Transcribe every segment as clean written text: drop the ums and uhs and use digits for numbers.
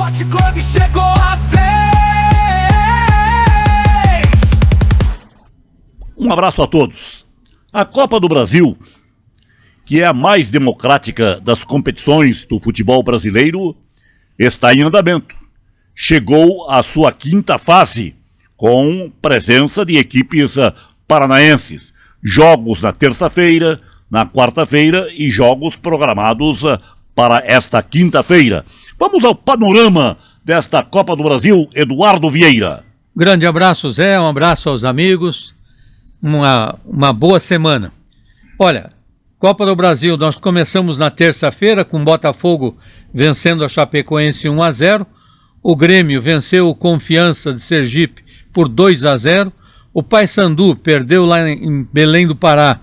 Esporte Clube chegou a vez. Um abraço a todos. A Copa do Brasil, que é a mais democrática das competições do futebol brasileiro, está em andamento. Chegou à sua quinta fase, com presença de equipes paranaenses. Jogos na terça-feira, na quarta-feira e jogos programados para esta quinta-feira. Vamos ao panorama desta Copa do Brasil, Eduardo Vieira. Grande abraço, Zé, um abraço aos amigos, uma boa semana. Olha, Copa do Brasil, nós começamos na terça-feira com Botafogo vencendo a Chapecoense 1-0, o Grêmio venceu o Confiança de Sergipe por 2-0, o Paysandu perdeu lá em Belém do Pará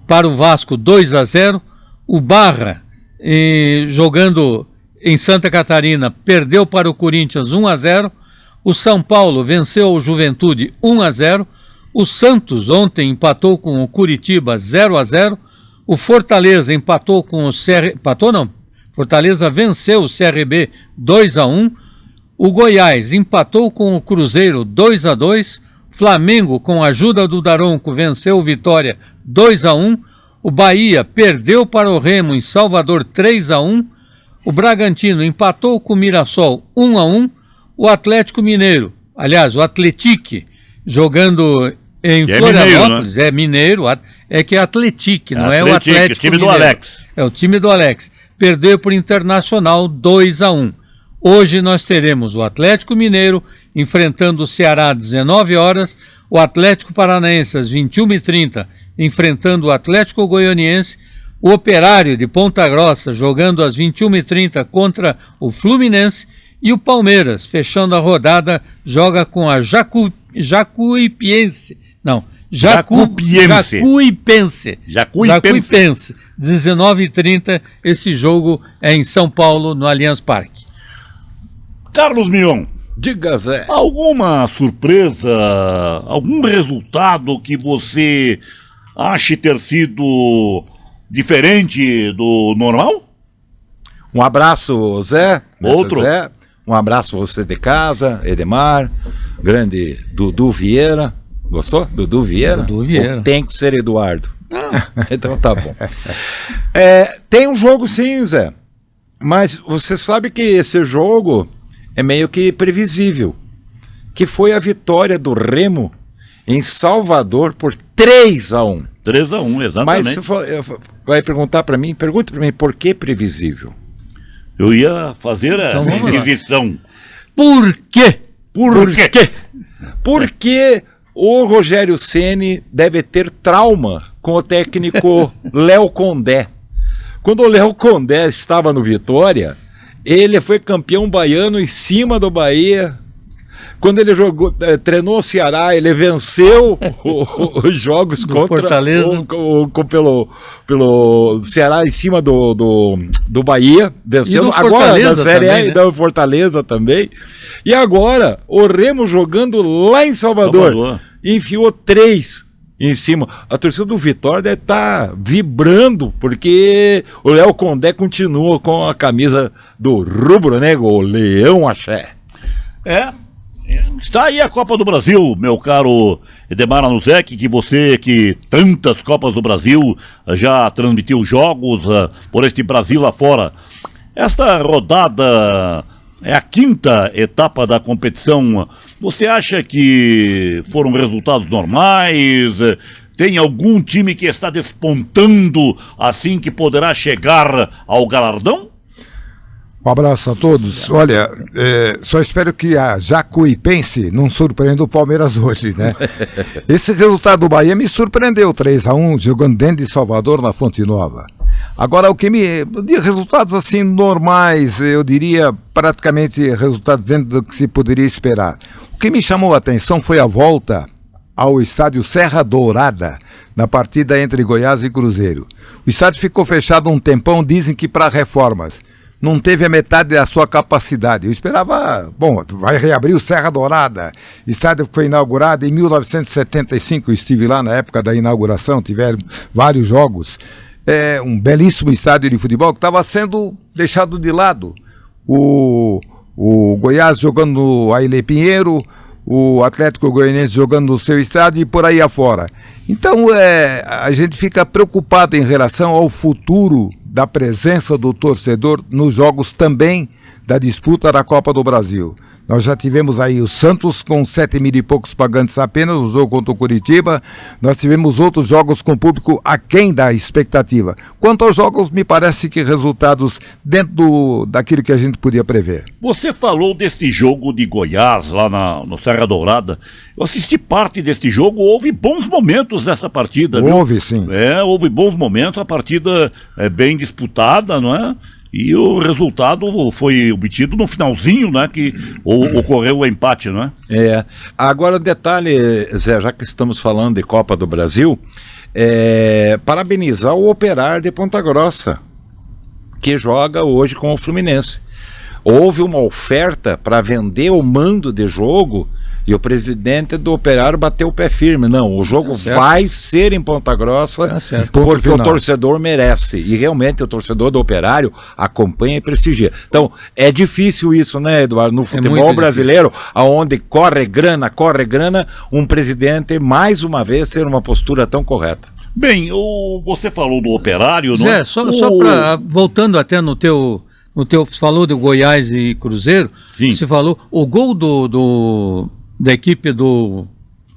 para o Vasco 2-0, o Barra, jogando em Santa Catarina, perdeu para o Corinthians 1-0, o São Paulo venceu o Juventude 1-0, o Santos ontem empatou com o Curitiba 0-0, o Fortaleza empatou com o Fortaleza venceu o CRB 2-1, o Goiás empatou com o Cruzeiro 2-2, Flamengo, com a ajuda do Daronco, venceu o Vitória 2-1, o Bahia perdeu para o Remo em Salvador 3-1, o Bragantino empatou com o Mirassol 1-1, o Atlético Mineiro, aliás, o Atletique, jogando em Florianópolis, é mineiro, é que é Atletique, não é o Atlético time Mineiro. Do Alex. É o time do Alex, perdeu por Internacional 2-1. Hoje nós teremos o Atlético Mineiro enfrentando o Ceará às 19 horas, o Atlético Paranaense às 21h30 enfrentando o Atlético Goianiense, o Operário de Ponta Grossa jogando às 21h30 contra o Fluminense e o Palmeiras, fechando a rodada, joga com a Jacuipense. 19h30, esse jogo é em São Paulo, no Allianz Parque. Carlos Mion, diga, Zé. Alguma surpresa, algum resultado que você ache ter sido diferente do normal? Um abraço, Zé. Outro. Zé. Um abraço você de casa, Edemar, grande Dudu Vieira. Gostou? Dudu Vieira? Dudu Vieira. Ou tem que ser Eduardo? Então tá bom. Tem um jogo sim, Zé. Mas você sabe que esse jogo é meio que previsível. Que foi a vitória do Remo em Salvador por 3-1. 3-1, exatamente. Mas você vai perguntar para mim, pergunta para mim por que previsível? Eu ia fazer essa inquisição. Por quê? Por quê? Porque o Rogério Ceni deve ter trauma com o técnico Léo Condé. Quando o Léo Condé estava no Vitória, ele foi campeão baiano em cima do Bahia. Quando ele treinou o Ceará, ele venceu os jogos contra Fortaleza. pelo Ceará em cima do Bahia, vencendo agora na Série A e da Fortaleza também. E agora, o Remo jogando lá em Salvador. Enfiou 3 em cima. A torcida do Vitória deve estar vibrando, porque o Léo Condé continua com a camisa do rubro-negro, o Leão Axé. Está aí a Copa do Brasil, meu caro Edemar Anuzek, que tantas Copas do Brasil já transmitiu jogos por este Brasil afora. Esta rodada é a quinta etapa da competição. Você acha que foram resultados normais? Tem algum time que está despontando assim que poderá chegar ao galardão? Um abraço a todos. Olha, só espero que a Jacuipense não surpreenda o Palmeiras hoje, né? Esse resultado do Bahia me surpreendeu, 3-1, jogando dentro de Salvador, na Fonte Nova. Agora, de resultados assim normais, eu diria praticamente resultados dentro do que se poderia esperar. O que me chamou a atenção foi a volta ao estádio Serra Dourada, na partida entre Goiás e Cruzeiro. O estádio ficou fechado um tempão, dizem que para reformas. Não teve a metade da sua capacidade. Eu esperava, vai reabrir o Serra Dourada. O estádio foi inaugurado em 1975, eu estive lá na época da inauguração, tiveram vários jogos. Um belíssimo estádio de futebol que estava sendo deixado de lado. O O Goiás jogando no Ailê Pinheiro, o Atlético Goianiense jogando no seu estádio e por aí afora. Então a gente fica preocupado em relação ao futuro da presença do torcedor nos jogos também da disputa da Copa do Brasil. Nós já tivemos aí o Santos com 7 mil e poucos pagantes apenas no jogo contra o Curitiba. Nós tivemos outros jogos com público aquém da expectativa. Quanto aos jogos, me parece que resultados dentro daquilo que a gente podia prever. Você falou deste jogo de Goiás lá no Serra Dourada. Eu assisti parte deste jogo, houve bons momentos nessa partida. Houve, viu? sim. Houve bons momentos, a partida é bem disputada, não é? E o resultado foi obtido no finalzinho, né? Que ocorreu o empate, não é? Agora, detalhe, Zé, já que estamos falando de Copa do Brasil, parabenizar o Operário de Ponta Grossa, que joga hoje com o Fluminense. Houve uma oferta para vender o mando de jogo e o presidente do Operário bateu o pé firme. Não, o jogo vai ser em Ponta Grossa porque o torcedor merece. E realmente o torcedor do Operário acompanha e prestigia. Então, é difícil isso, né, Eduardo? No futebol brasileiro, onde corre grana, um presidente, mais uma vez, ter uma postura tão correta. Bem, você falou do Operário, não é? Só para voltando até no teu, você falou do Goiás e Cruzeiro. Sim. Você falou o gol da equipe do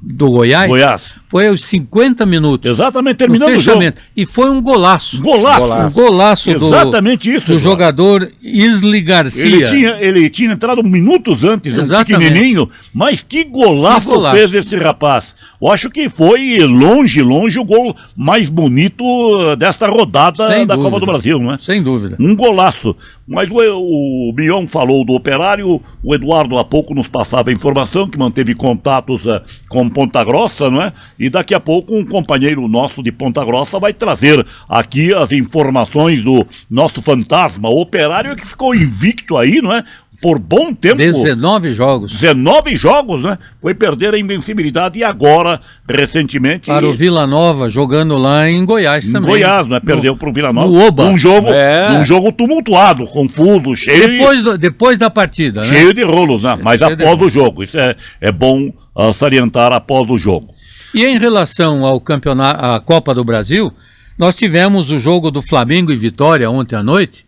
Goiás foi aos 50 minutos. Exatamente, terminando o jogo. E foi um golaço. Um golaço exatamente isso, do jogador Isli Garcia. Ele tinha entrado minutos antes, pequenininho, mas que golaço fez esse rapaz. Eu acho que foi longe o gol mais bonito desta rodada da Copa do Brasil, não é? Sem dúvida. Um golaço. Mas o Mion falou do Operário, o Eduardo há pouco nos passava a informação que manteve contatos com Ponta Grossa, não é? E daqui a pouco um companheiro nosso de Ponta Grossa vai trazer aqui as informações do nosso fantasma. O Operário que ficou invicto aí, não é? Por bom tempo. 19 jogos. 19 jogos, né? Foi perder a invencibilidade e agora, recentemente... Para o Vila Nova, jogando lá em Goiás também. Em Goiás, né? Perdeu para o Vila Nova. No Oba. Um jogo tumultuado, confuso, cheio... Depois da partida, né? Cheio de rolos, né? Mas após o jogo. Isso é bom salientar após o jogo. E em relação ao campeonato, à Copa do Brasil, nós tivemos o jogo do Flamengo e Vitória ontem à noite,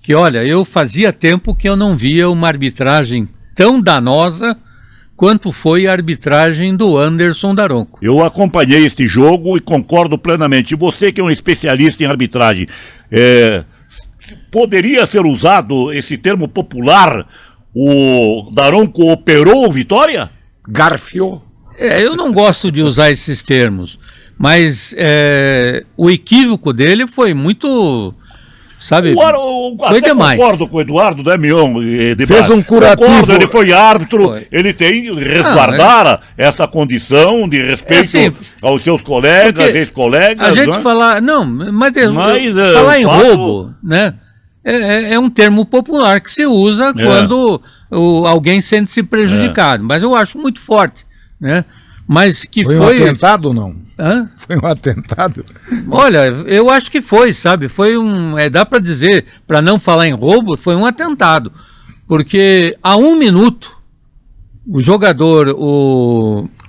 que olha, eu fazia tempo que eu não via uma arbitragem tão danosa quanto foi a arbitragem do Anderson Daronco. Eu acompanhei este jogo e concordo plenamente. E você que é um especialista em arbitragem, poderia ser usado esse termo popular, o Daronco operou o Vitória? Garfiou. Eu não gosto de usar esses termos, mas o equívoco dele foi muito... Sabe, foi demais. Concordo com o Eduardo, né, Mion? Fez um curativo. Ele foi árbitro, ele tem que resguardar essa condição de respeito aos seus colegas, ex-colegas. A gente falar falar em roubo, né? É um termo popular que se usa quando alguém sente-se prejudicado, mas eu acho muito forte, né? Mas que foi um atentado ou não? Hã? Foi um atentado? Olha, eu acho que foi, sabe? Foi dá para dizer, para não falar em roubo, foi um atentado. Porque há 1 minuto, o jogador,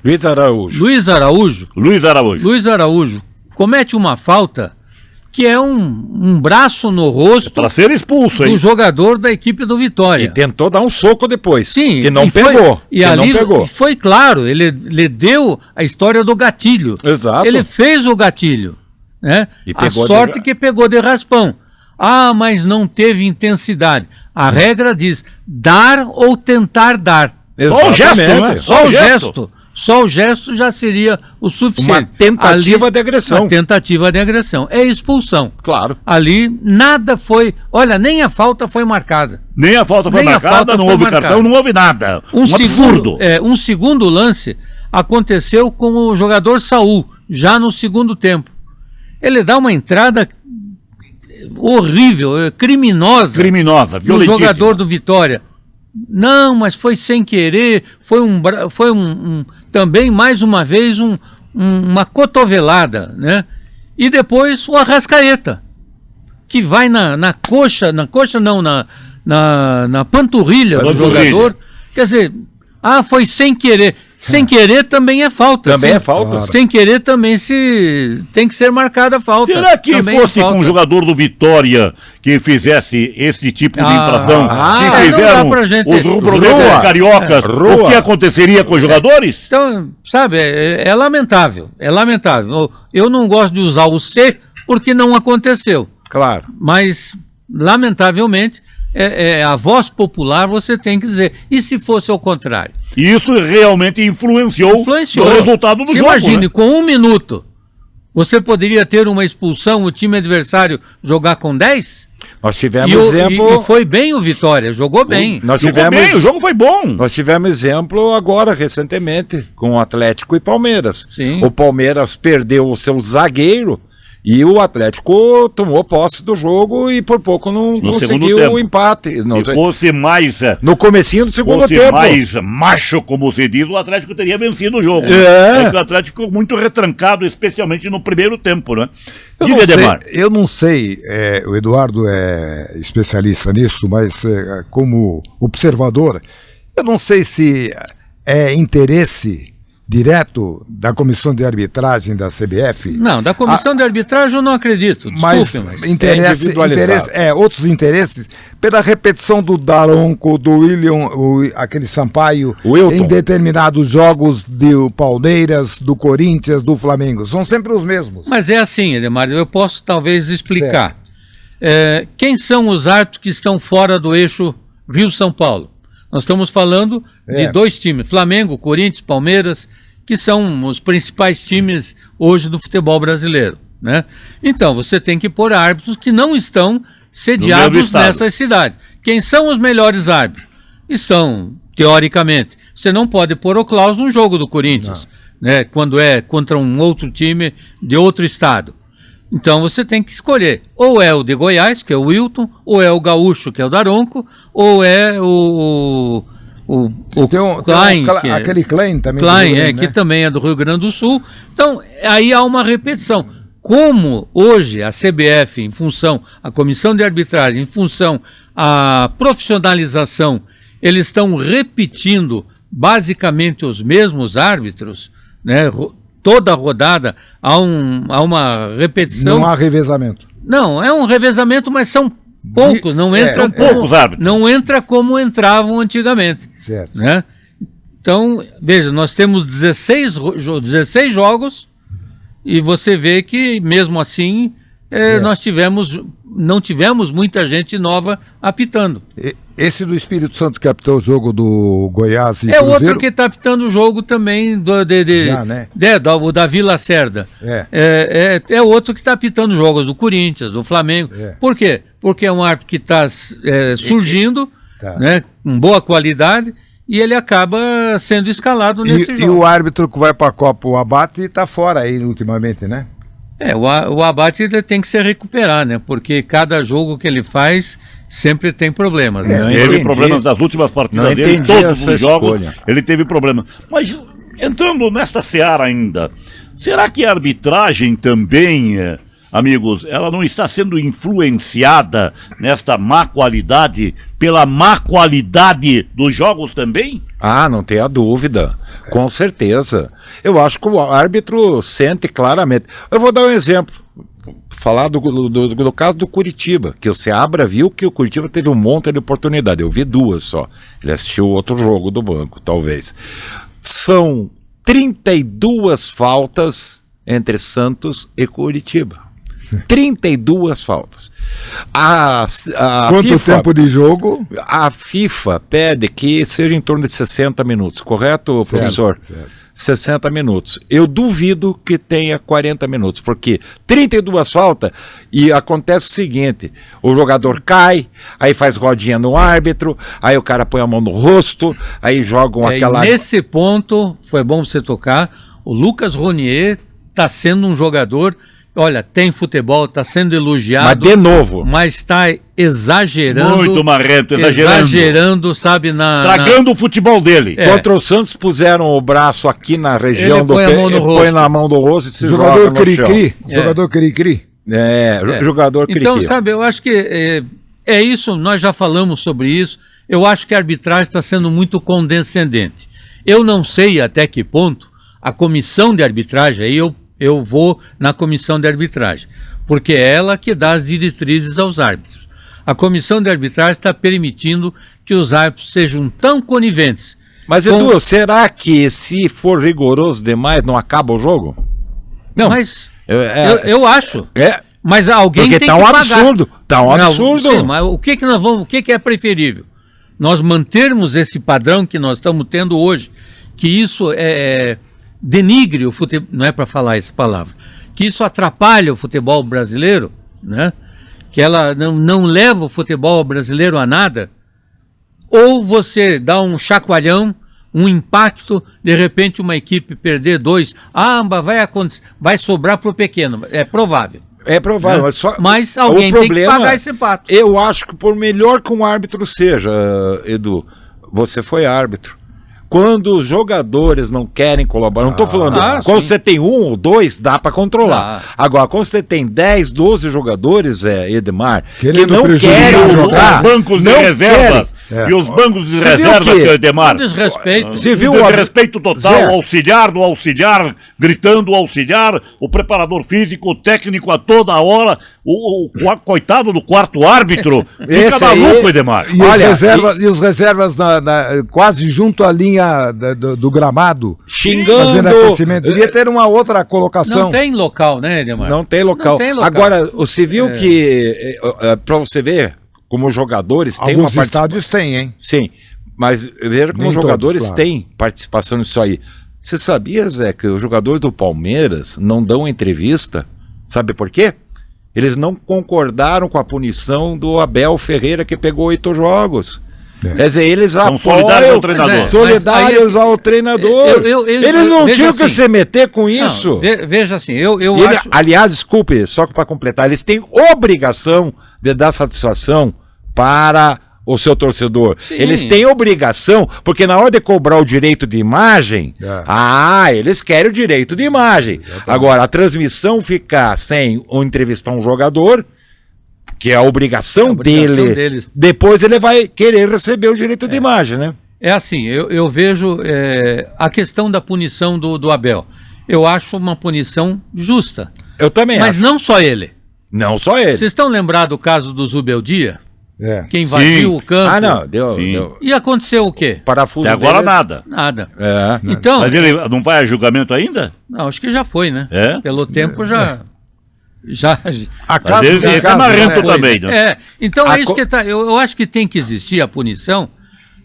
Luiz Araújo comete uma falta que é um braço no rosto para ser expulso, do jogador da equipe do Vitória. E tentou dar um soco depois. Sim. Que não pegou. Não pegou. Foi claro, ele deu a história do gatilho. Exato. Ele fez o gatilho, né? A sorte que pegou de raspão. Mas não teve intensidade. A regra diz dar ou tentar dar. Exatamente. Só o gesto já seria o suficiente. Uma tentativa de agressão. Uma tentativa de agressão. É expulsão. Claro. Ali nada foi... Olha, nem a falta foi marcada. Nem a falta foi marcada, não houve cartão, não houve nada. Um absurdo. Um segundo lance aconteceu com o jogador Saul, já no segundo tempo. Ele dá uma entrada horrível, criminosa. Violentíssima. No jogador do Vitória. Não, mas foi sem querer, foi também, mais uma vez, uma cotovelada, né? E depois o Arrascaeta, que vai na coxa não, na panturrilha do jogador. Quer dizer, foi sem querer. Sem querer também é falta. Também é falta. Claro. Sem querer também tem que ser marcada a falta. Será que também fosse com um jogador do Vitória que fizesse esse tipo de infração? Que fizeram os rubro-negros cariocas, o que aconteceria com os jogadores? Então, sabe, é lamentável. É lamentável. Eu não gosto de usar o C porque não aconteceu. Claro. Mas, lamentavelmente, a voz popular você tem que dizer. E se fosse ao contrário? Isso realmente influenciou no resultado do jogo. Imagine, com 1 minuto, você poderia ter uma expulsão, o time adversário jogar com 10? Nós tivemos exemplo... E foi bem o Vitória, jogou bem. O jogo foi bom. Nós tivemos exemplo agora, recentemente, com o Atlético e Palmeiras. Sim. O Palmeiras perdeu o seu zagueiro e o Atlético tomou posse do jogo e por pouco não conseguiu o empate. Se fosse mais... No comecinho do segundo tempo. Mais macho, como se diz, o Atlético teria vencido o jogo. O Atlético ficou muito retrancado, especialmente no primeiro tempo, né? Diga, Ademar. Eu não sei, o Eduardo é especialista nisso, mas como observador, eu não sei se é interesse direto da comissão de arbitragem da CBF? Não, da comissão de arbitragem eu não acredito. Mas outros interesses pela repetição do Daronco, do William, aquele Sampaio, em determinados jogos do Palmeiras, do Corinthians, do Flamengo. São sempre os mesmos. Mas é assim, Edemar, eu posso talvez explicar. Quem são os árbitros que estão fora do eixo Rio-São Paulo? Nós estamos falando de 2 times, Flamengo, Corinthians, Palmeiras, que são os principais times hoje do futebol brasileiro, né? Então, você tem que pôr árbitros que não estão sediados nessas cidades. Quem são os melhores árbitros? Estão, teoricamente. Você não pode pôr o Klaus num jogo do Corinthians, né? Quando é contra um outro time de outro estado. Então você tem que escolher, ou é o de Goiás, que é o Wilton, ou é o Gaúcho, que é o Daronco, ou é o Klein, aquele Klein também. Klein, que também é do Rio Grande do Sul. Então, aí há uma repetição. Como hoje a CBF, em função, a comissão de arbitragem, em função a profissionalização, eles estão repetindo basicamente os mesmos árbitros, né? Toda a rodada há uma repetição. Não há revezamento. Não, é um revezamento, mas são poucos. Não entra como entravam antigamente. Certo. Né? Então, veja, nós temos 16 jogos e você vê que, mesmo assim, nós não tivemos muita gente nova apitando. Esse do Espírito Santo que apitou o jogo do Goiás e Cruzeiro... outro que está apitando o jogo também o Davi Lacerda. É outro que está apitando jogos do Corinthians, do Flamengo. Por quê? Porque é um árbitro que está surgindo, né, com boa qualidade, e ele acaba sendo escalado nesse jogo. E o árbitro que vai para a Copa, o Abate, está fora aí ultimamente, né? O Abate ele tem que se recuperar, né? Porque cada jogo que ele faz sempre tem problemas. Né? Teve problemas nas últimas partidas dele, todos os jogos ele teve problemas. Mas entrando nesta seara ainda, será que a arbitragem também, amigos, ela não está sendo influenciada nesta má qualidade pela má qualidade dos jogos também? Não tenha dúvida, com certeza. Eu acho que o árbitro sente claramente. Eu vou dar um exemplo, falar do caso do Curitiba, que o Seabra viu que o Curitiba teve um monte de oportunidade. Eu vi 2 só. Ele assistiu outro jogo do banco, talvez. São 32 faltas entre Santos e Curitiba. 32 faltas. Quanto tempo de jogo? A FIFA pede que seja em torno de 60 minutos, correto, professor? Certo. 60 minutos. Eu duvido que tenha 40 minutos, porque 32 faltas e acontece o seguinte, o jogador cai, aí faz rodinha no árbitro, aí o cara põe a mão no rosto, aí jogam aquela... Nesse ponto, foi bom você tocar, o Lucas Ronier está sendo um jogador... Olha, tem futebol, está sendo elogiado. Mas de novo. Mas está exagerando. Muito marrento, exagerando. Exagerando, sabe, estragando o futebol dele. Contra o Santos puseram o braço aqui na região do pé, põe na mão do rosto e se jogador joga no cri-cri. Jogador cri-cri. Jogador cri-cri. Então, sabe, eu acho que é isso, nós já falamos sobre isso. Eu acho que a arbitragem está sendo muito condescendente. Eu não sei até que ponto a comissão de arbitragem, aí eu vou na comissão de arbitragem, porque é ela que dá as diretrizes aos árbitros. A comissão de arbitragem está permitindo que os árbitros sejam tão coniventes. Mas, Edu, será que se for rigoroso demais não acaba o jogo? Não. Mas eu acho. Mas alguém porque tem tá que pagar. Absurdo. Tá um absurdo. Sim, mas o que nós vamos, o que é preferível? Nós mantermos esse padrão que nós estamos tendo hoje, que isso denigre o futebol, não é para falar essa palavra, que isso atrapalha o futebol brasileiro, né? Que ela não leva o futebol brasileiro a nada, ou você dá um chacoalhão, um impacto, de repente uma equipe perder 2, vai sobrar para o pequeno, é provável. É provável, né? Mas alguém tem que pagar esse pato. Eu acho que por melhor que um árbitro seja, Edu, você foi árbitro. Quando os jogadores não querem colaborar, não estou falando, quando você tem 1 ou 2, dá para controlar. Agora, quando você tem 10, 12 jogadores, Edmar, que não querem jogar, os bancos de reservas. E os bancos de reserva, Edmar. Desrespeito. Você viu o desrespeito total, o auxiliar, gritando o auxiliar, o preparador físico, o técnico a toda hora, o coitado do quarto árbitro. Fica maluco, Edmar. E os reservas quase junto à linha do gramado, xingando. Devia ter uma outra colocação. Não tem local, né, Edmar? Não tem local. Agora, você viu que, para você ver, como os jogadores têm uma participação. Alguns estádios têm, hein? Sim, mas veja como os jogadores têm participação nisso aí. Você sabia, Zé, que os jogadores do Palmeiras não dão entrevista? Sabe por quê? Eles não concordaram com a punição do Abel Ferreira, que pegou 8 jogos. Quer dizer, eles apoiam solidários ao treinador. Solidários ao treinador. Eles não tinham que se meter com isso. Veja assim, acho... Aliás, desculpe, só para completar, eles têm obrigação de dar satisfação para o seu torcedor. Sim. Eles têm obrigação, porque na hora de cobrar o direito de imagem, eles querem o direito de imagem. Exatamente. Agora, a transmissão ficar sem entrevistar um jogador, que é a obrigação deles. Depois ele vai querer receber o direito de imagem, né? É assim, eu vejo a questão da punição do Abel. Eu acho uma punição justa. Eu também acho. Mas não só ele. Não só ele. Vocês estão lembrados do caso do Zubeldia? Que invadiu o campo. Deu. E aconteceu o quê? Parafuso. Até agora nada. Nada. Então, mas ele não vai a julgamento ainda? Não, acho que já foi, né? Pelo tempo já... Mas esse é marrento também, né? Então é isso que tá. Eu acho que tem que existir a punição.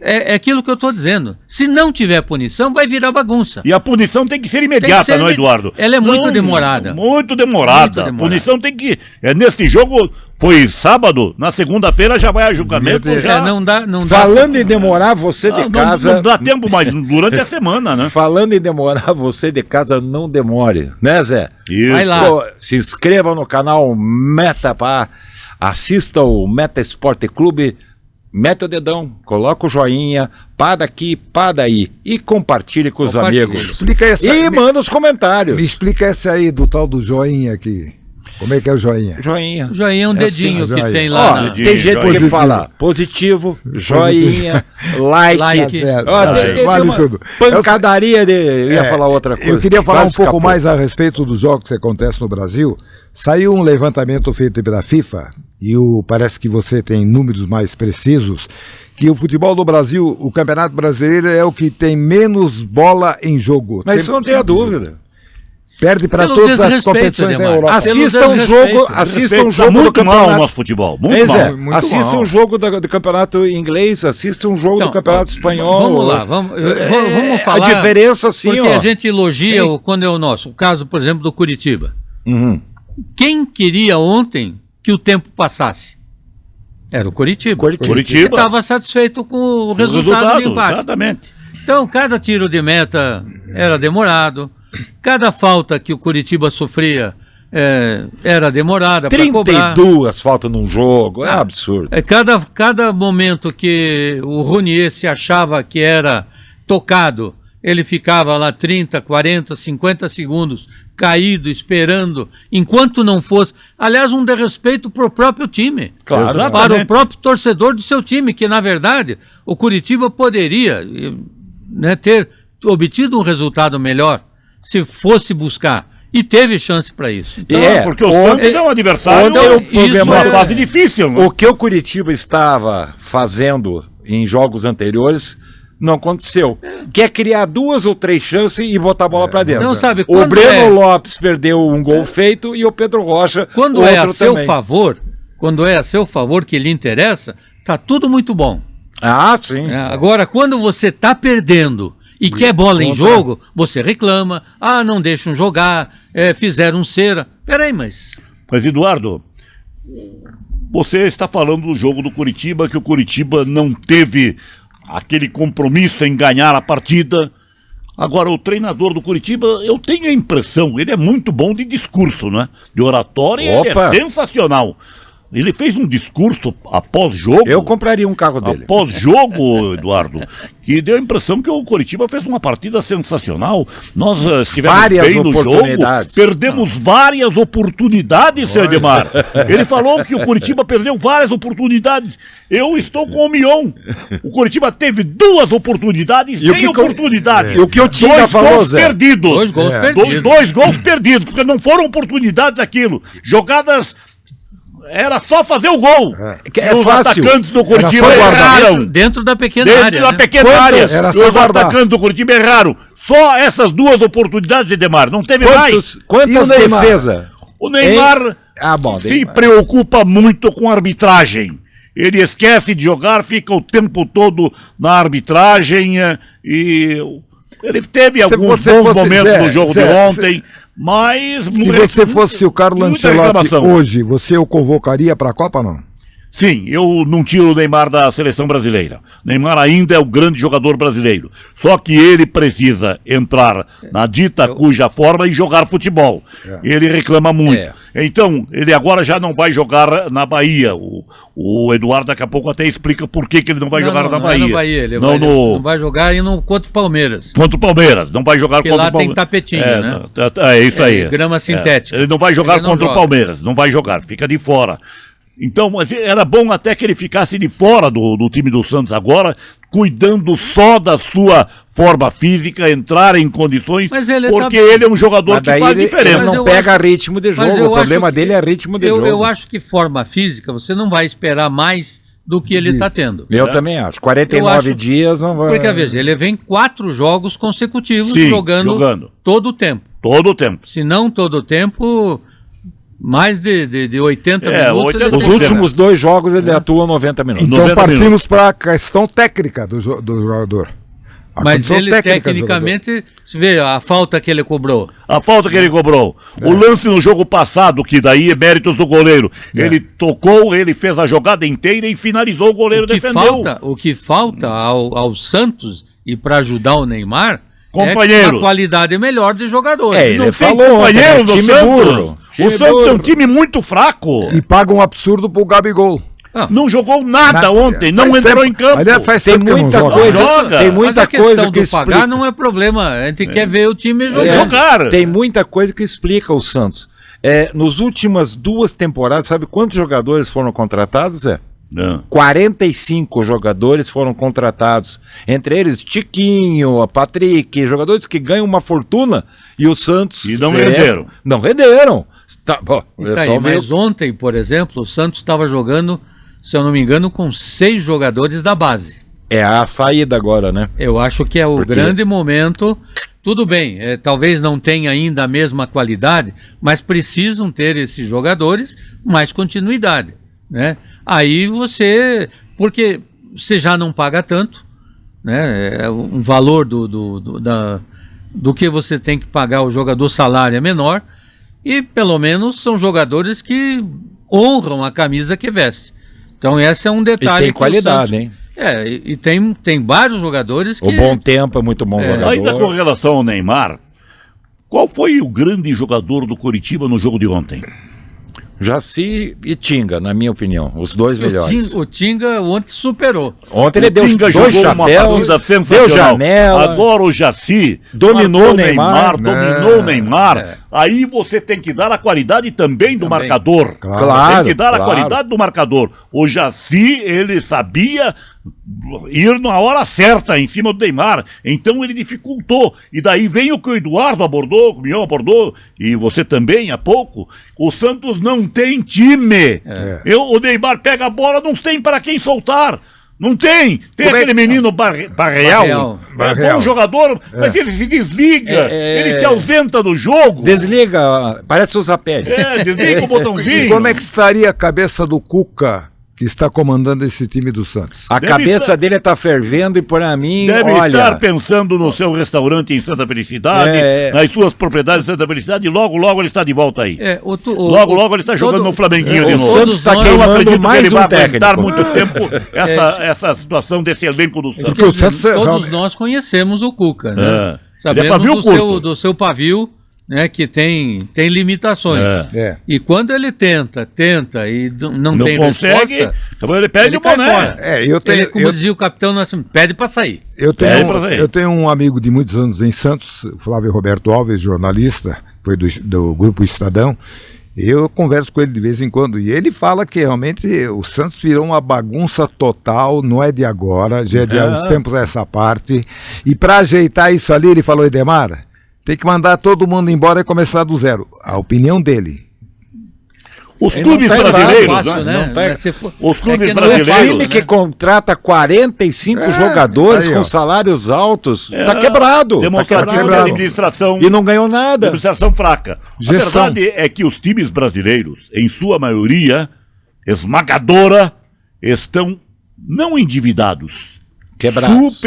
É aquilo que eu estou dizendo. Se não tiver punição, vai virar bagunça. E a punição tem que ser imediata, não, Eduardo? Ela é muito demorada. Muito demorada. A punição tem que... nesse jogo, foi sábado, na segunda-feira já vai a julgamento. Não dá. Falando em demorar, você de casa... Não dá tempo, mas durante a semana, né? Falando em demorar, você de casa não demore. Né, Zé? Isso. Vai lá. Se inscreva no canal assista o Meta Esporte Clube, mete o dedão, coloca o joinha, pá daqui, pá daí e compartilhe com os amigos. Explica manda os comentários. Me explica essa aí do tal do joinha aqui. Como é que é o joinha? Joinha. Joinha é um dedinho assim, que tem lá. Tem gente que fala positivo, joinha, like. Vale tudo. Pancadaria eu ia falar outra coisa. Eu queria falar um pouco mais a respeito dos jogos que acontecem no Brasil. Saiu um levantamento feito pela FIFA, e parece que você tem números mais precisos, que o futebol do Brasil, o Campeonato Brasileiro é o que tem menos bola em jogo. Mas isso não tem a dúvida. Perde para todas as competições da Europa. Assista um jogo do campeonato. Nosso futebol. Muito mal. Assista um jogo do campeonato inglês, assista um jogo do campeonato espanhol. Vamos lá, vamos falar. A diferença, sim, porque a gente elogia quando é o nosso. O caso, por exemplo, do Curitiba. Quem queria ontem que o tempo passasse? Era o Curitiba. Curitiba estava satisfeito com o resultado do empate. Exatamente. Então, cada tiro de meta era demorado. Cada falta que o Curitiba sofria era demorada para cobrar. 32 faltas num jogo, é absurdo. Cada momento que o Ronier se achava que era tocado, ele ficava lá 30, 40, 50 segundos caído, esperando, enquanto não fosse. Aliás, um desrespeito para o próprio time. Claro, para o próprio torcedor do seu time, que na verdade o Curitiba poderia, né, ter obtido um resultado melhor se fosse buscar. E teve chance para isso. Então, porque o Santos é um adversário, uma fase difícil. Né? O que o Curitiba estava fazendo em jogos anteriores não aconteceu. Quer criar 2 ou 3 chances e botar a bola para dentro. Não, sabe, o Breno Lopes perdeu um gol feito e o Pedro Rocha quando é a seu favor, quando é a seu favor que lhe interessa, tá tudo muito bom. Ah, sim. Agora, quando você tá perdendo e quer bola em jogo, você reclama, não deixam jogar, fizeram cera. Peraí, mas Eduardo, você está falando do jogo do Curitiba, que o Curitiba não teve aquele compromisso em ganhar a partida. Agora, o treinador do Curitiba, eu tenho a impressão, ele é muito bom de discurso, né? De oratória, ele é sensacional. Ele fez um discurso após jogo. Eu compraria um carro dele. Após jogo, Eduardo, que deu a impressão que o Coritiba fez uma partida sensacional. Nós estivemos bem no jogo, perdemos várias oportunidades, seu Edmar. Ele falou que o Coritiba perdeu várias oportunidades. Eu estou com o Mion. O Coritiba teve 2 oportunidades sem oportunidade. E o que o Tinga falou, Zé? Perdidos. 2 gols perdidos. 2 gols perdidos, porque não foram oportunidades aquilo. Jogadas... Era só fazer o gol. Os fácil. Atacantes do Curitiba erraram. Dentro da pequena área. Dentro da pequena área. Era só os atacantes do Curitiba erraram. Só essas 2 oportunidades, Edmar. Não teve mais. Quantas defesas? O Neymar se preocupa muito com a arbitragem. Ele esquece de jogar, fica o tempo todo na arbitragem e ele teve alguns bons momentos no jogo de ontem. Mas se você fosse o Carlo Ancelotti hoje, você o convocaria para a Copa, não? Sim, eu não tiro o Neymar da seleção brasileira. Neymar ainda é o grande jogador brasileiro. Só que ele precisa entrar na dita cuja forma e jogar futebol. Ele reclama muito. Então, ele agora já não vai jogar na Bahia. O Eduardo daqui a pouco até explica por que ele não vai jogar na Bahia. Não, Bahia. Ele não vai jogar contra o Palmeiras. Contra o Palmeiras. Não vai jogar contra o Palmeiras. Porque lá tem tapetinho, né? É isso aí. Grama sintética. Ele não vai jogar contra o Palmeiras. Não vai jogar. Fica de fora. Então, mas era bom até que ele ficasse de fora do time do Santos agora, cuidando só da sua forma física, entrar em condições, porque ele é um jogador que faz diferença. Ele não pega ritmo de jogo, o problema dele é ritmo de jogo. Eu acho que forma física, você não vai esperar mais do que ele está tendo. Eu também acho. 49 dias não vai... Porque, veja, ele vem 4 jogos consecutivos jogando todo o tempo. Todo o tempo. Se não todo o tempo... Mais de 80 minutos. Os últimos 2 jogos ele atua 90 minutos. Então partimos para a questão técnica do jogador. Mas ele tecnicamente, você vê a falta que ele cobrou. A falta que ele cobrou. O lance no jogo passado, que daí é méritos do goleiro. Ele tocou, ele fez a jogada inteira e finalizou, o goleiro defendeu. O que falta ao Santos e para ajudar o Neymar... Companheiro. Uma qualidade melhor de jogadores. Ele falou, companheiro do time burro. O Santos é um time muito fraco. E paga um absurdo pro Gabigol. Não jogou nada ontem, não entrou em campo. Tem muita coisa, tem muita coisa que explica. Pagar não é problema, a gente quer ver o time jogar. Tem muita coisa que explica o Santos. Nos últimas 2 temporadas, sabe quantos jogadores foram contratados, Zé? 45 jogadores foram contratados, entre eles Tiquinho, a Patrick, jogadores que ganham uma fortuna, e o Santos não renderam. Não renderam. Mas ontem, por exemplo, o Santos estava jogando, se eu não me engano, com 6 jogadores da base. É a saída agora, né? Eu acho que é o grande momento. Tudo bem, talvez não tenha ainda a mesma qualidade, mas precisam ter esses jogadores mais continuidade, né? Aí porque você já não paga tanto, né? Um valor do que você tem que pagar o jogador, salário é menor, e pelo menos são jogadores que honram a camisa que veste. Então esse é um detalhe. E tem qualidade, hein? E tem vários jogadores que... O Bom Tempo é muito bom jogador. Ainda com relação ao Neymar, qual foi o grande jogador do Coritiba no jogo de ontem? Jaci e Tinga, na minha opinião, os dois melhores. O Tinga ontem superou. Ontem ele deu dois chapéus, deu janela. Agora o Jaci dominou o Neymar. Dominou o Neymar. Aí você tem que dar a qualidade também do marcador. Claro. Tem que dar a qualidade do marcador. O Jaci, ele sabia ir na hora certa em cima do Neymar. Então ele dificultou. E daí vem o que o Eduardo abordou, o Mion abordou, e você também há pouco. O Santos não tem time. O Neymar pega a bola, não tem para quem soltar. Não tem. Tem aquele menino Barreal. É bom jogador, mas ele se desliga. Ele se ausenta do jogo. Desliga, parece o Zapelli. Desliga o botãozinho. E como é que estaria a cabeça do Cuca, que está comandando esse time do Santos? A cabeça dele está fervendo e para mim, deve estar pensando no seu restaurante em Santa Felicidade, nas suas propriedades em Santa Felicidade, e logo ele está de volta aí. Logo ele está jogando no Flamenguinho de novo. O Santos está queimando mais um técnico. Não vai aguentar muito tempo essa situação desse elenco do Santos. Porque o Santos todos nós conhecemos o Cuca, né? Sabemos do seu pavio, né, que tem limitações. E quando ele tenta e não tem consegue, resposta, então ele perde o boné. Como dizia o capitão, pede para sair. Eu tenho um amigo de muitos anos em Santos, Flávio Roberto Alves, jornalista, foi do Grupo Estadão. Eu converso com ele de vez em quando e ele fala que realmente o Santos virou uma bagunça total, não é de agora, já é de há uns tempos essa parte. E para ajeitar isso ali, ele falou: Edemar, tem que mandar todo mundo embora e começar do zero. A opinião dele. Os clubes brasileiros, os clubes brasileiros, o time que contrata 45 jogadores com salários altos, tá quebrado. Demonstrativo de administração. E não ganhou nada. Administração fraca. A verdade é que os times brasileiros, em sua maioria, esmagadora, estão não endividados. Quebrados.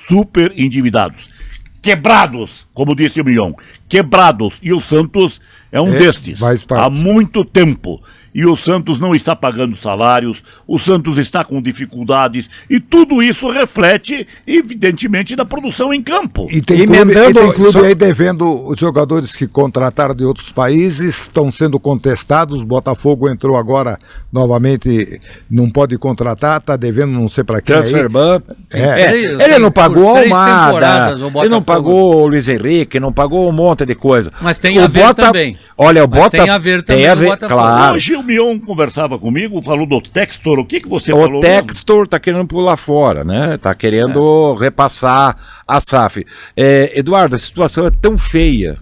Super endividados. Quebrados, como disse o Mion, quebrados, e o Santos é um destes, há muito tempo, e o Santos não está pagando salários, o Santos está com dificuldades, e tudo isso reflete, evidentemente, da produção em campo. E tem clube aí devendo os jogadores que contrataram de outros países, estão sendo contestados, o Botafogo entrou agora novamente, não pode contratar, está devendo não sei para quem. Transferban. Ele não pagou o Almada, ele não pagou o Luiz Henrique, não pagou um monte de coisa. Mas tem a ver também. Olha, o Botafogo tem a ver também, claro. Hoje o Mion conversava comigo, falou do Textor, o que você falou? O Textor tá querendo pular fora, né? Tá querendo repassar a SAF. Eduardo, a situação é tão feia,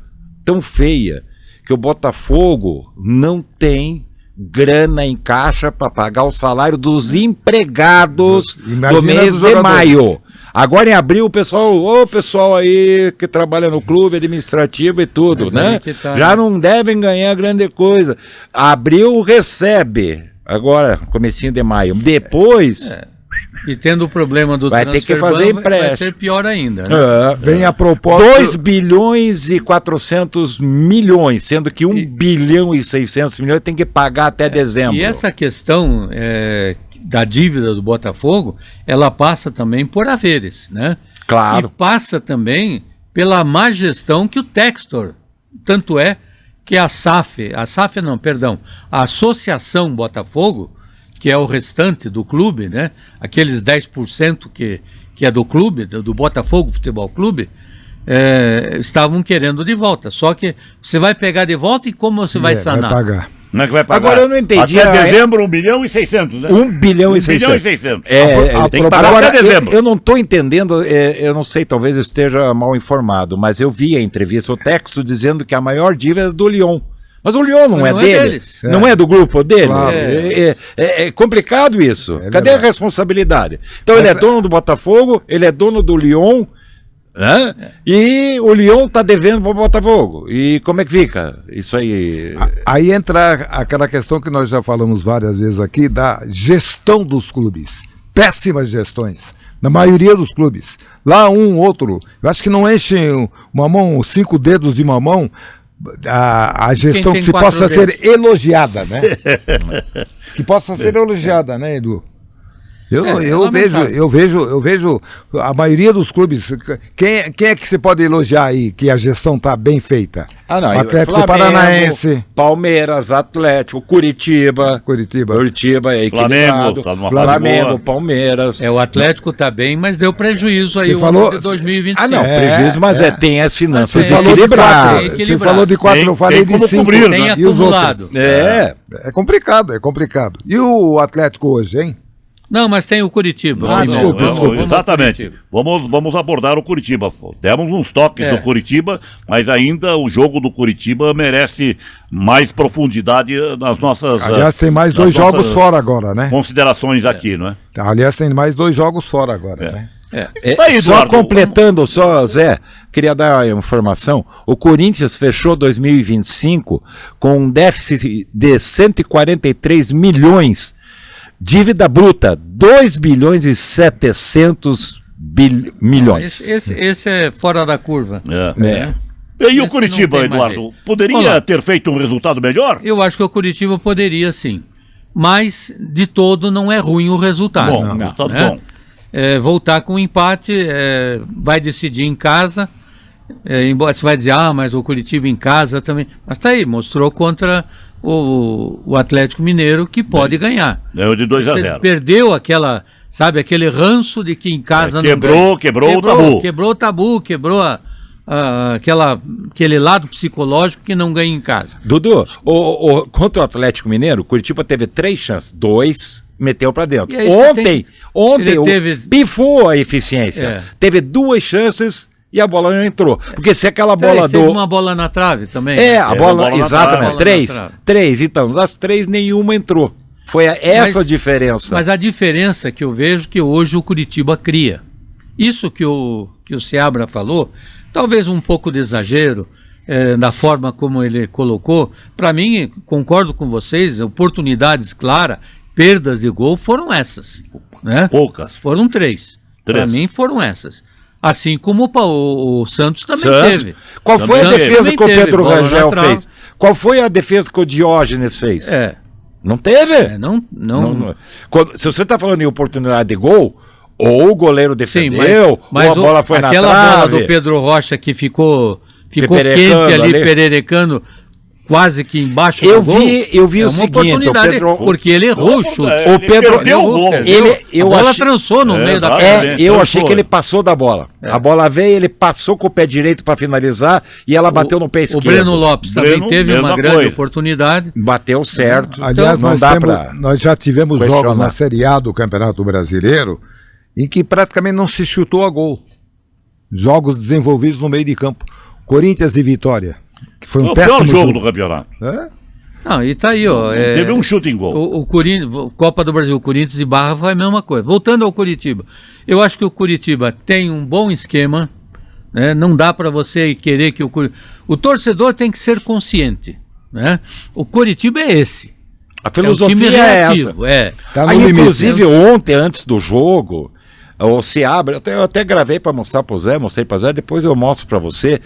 que o Botafogo não tem grana em caixa para pagar o salário dos empregados do mês de maio. Agora em abril, o pessoal aí que trabalha no clube administrativo e tudo, né? Já não devem ganhar grande coisa. Abril recebe, agora, comecinho de maio. Depois... E tendo o problema do vai ter que fazer empréstimo. Vai ser pior ainda, né? Vem a proposta... 2 bilhões e 400 milhões, sendo que 1 bilhão e 600 milhões tem que pagar até dezembro. E essa questão da dívida do Botafogo, ela passa também por haveres, né? Claro. E passa também pela má gestão que o Textor, tanto é que a Associação Botafogo, que é o restante do clube, né? Aqueles 10% que é do clube, do Botafogo Futebol Clube, estavam querendo de volta. Só que você vai pegar de volta e como você vai sanar? Vai pagar. Não é que vai pagar. Agora eu não entendi. Até dezembro, 1 bilhão e 600, né? 1 bilhão e 600. Tem que pagar até dezembro. Eu não estou entendendo, eu não sei, talvez eu esteja mal informado, mas eu vi a entrevista, o texto dizendo que a maior dívida é do Lyon. Mas o Lyon não é dele, não é do grupo dele. Claro. É complicado isso. Cadê a responsabilidade? Então ele é dono do Botafogo, ele é dono do Lyon, né? E o Lyon está devendo para o Botafogo. E como é que fica isso aí? Aí entra aquela questão que nós já falamos várias vezes aqui, da gestão dos clubes. Péssimas gestões. Na maioria dos clubes. Lá outro. Eu acho que não enche uma mão, 5 dedos de uma mão, a gestão que se possa ser elogiada, né? Que possa ser elogiada, né, Edu? Eu vejo a maioria dos clubes. Quem é que você pode elogiar aí que a gestão está bem feita? Atlético Flamengo, Paranaense, Palmeiras, Atlético, Curitiba é equilibrado. Flamengo, Palmeiras. O Atlético está bem, mas deu prejuízo aí o ano de 2025. Prejuízo, mas tem as finanças equilibradas. Você falou de 4, eu falei de 5. Tem acumulado. É complicado. E o Atlético hoje, hein? Não, mas tem o Curitiba. Desculpa. Exatamente. Vamos abordar o Curitiba. Demos uns toques do Curitiba, mas ainda o jogo do Curitiba merece mais profundidade nas nossas... Aliás, tem mais 2 jogos fora agora, né? Considerações aqui, não é? Aliás, tem mais 2 jogos fora agora, né? Só completando, Zé, queria dar uma informação. O Corinthians fechou 2025 com um déficit de 143 milhões. Dívida bruta, 2 bilhões e 700 milhões. Esse é fora da curva. E o Curitiba, Eduardo, poderia ter feito um resultado melhor? Eu acho que o Curitiba poderia sim, mas de todo não é ruim o resultado. Bom. Voltar com um empate, vai decidir em casa, embora você vai dizer, mas o Curitiba em casa também, mas tá aí, mostrou contra o Atlético Mineiro que pode ganhar. Ganhou de 2-0. Você perdeu aquele ranço de que em casa não ganha. Quebrou o tabu. Quebrou o tabu, quebrou aquele lado psicológico que não ganha em casa. Dudu, contra o Atlético Mineiro, o Curitiba teve 3 chances, 2 meteu pra dentro. Ontem pifou a eficiência. Teve 2 chances e a bola não entrou. Porque se aquela bola teve uma bola na trave também. A bola exatamente. 3. Então, das 3, nenhuma entrou. Foi essa a diferença. Mas a diferença que eu vejo que hoje o Curitiba cria. Isso que o Seabra falou, talvez um pouco de exagero da forma como ele colocou. Para mim, concordo com vocês, oportunidades claras, perdas de gol foram essas. Né? Poucas. Foram 3. Para mim foram essas. Assim como o Santos também teve. Qual foi a defesa que o Pedro Rangel fez? Qual foi a defesa que o Diógenes fez? Não teve? Não. Se você está falando em oportunidade de gol, ou o goleiro defendeu, mas ou a bola foi na trave. Aquela bola do Pedro Rocha que ficou quente ali, pererecando, quase que embaixo do gol. Eu vi o seguinte, o Pedro, porque ele errou o chute. O Pedro perdeu o gol. A bola trançou no meio da perna. Eu achei que ele passou da bola. A bola veio, ele passou com o pé direito para finalizar e ela bateu no pé esquerdo. O Breno Lopes também teve uma grande oportunidade. Bateu certo. Aliás, nós já tivemos jogos na Série A do Campeonato Brasileiro em que praticamente não se chutou a gol. Jogos desenvolvidos no meio de campo. Corinthians e Vitória. Que foi um péssimo jogo do campeonato. Não, e tá aí, teve um chute em gol. O Copa do Brasil, Corinthians e Barra foi a mesma coisa. Voltando ao Curitiba, eu acho que o Curitiba tem um bom esquema, né? Não dá para você querer que o torcedor tem que ser consciente, né? O Curitiba é esse. A filosofia é essa. Inclusive ontem, antes do jogo, o Seabra, eu até gravei para mostrar para o Zé, mostrei para o Zé, depois eu mostro para você.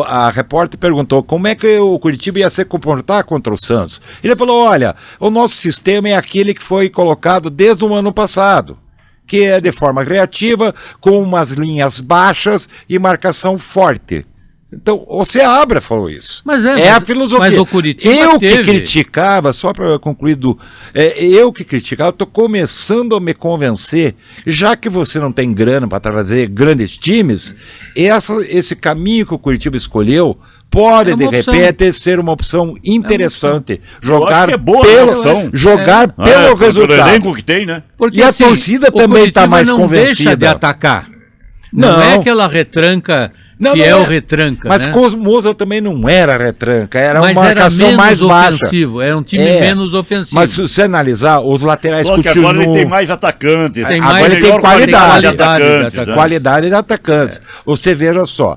A repórter perguntou como é que o Curitiba ia se comportar contra o Santos. Ele falou, olha, o nosso sistema é aquele que foi colocado desde o ano passado, que é de forma reativa, com umas linhas baixas e marcação forte. Então, o Seabra falou isso. Mas a filosofia. Mas o Curitiba que criticava, só para concluir, eu que criticava, estou começando a me convencer, já que você não tem grana para trazer grandes times, esse caminho que o Curitiba escolheu pode, de repente, ser uma opção interessante. Jogar pelo resultado. Elenco que tem, né? Porque, e a torcida também está mais convencida. Não deixa de atacar. Não é aquela retranca... o retranca, mas com o Moza também não era retranca, era uma marcação mais baixa. Era um time menos ofensivo. Mas se você analisar, os laterais continuam... Agora ele tem mais atacantes. Agora ele tem qualidade de atacantes. Você veja só,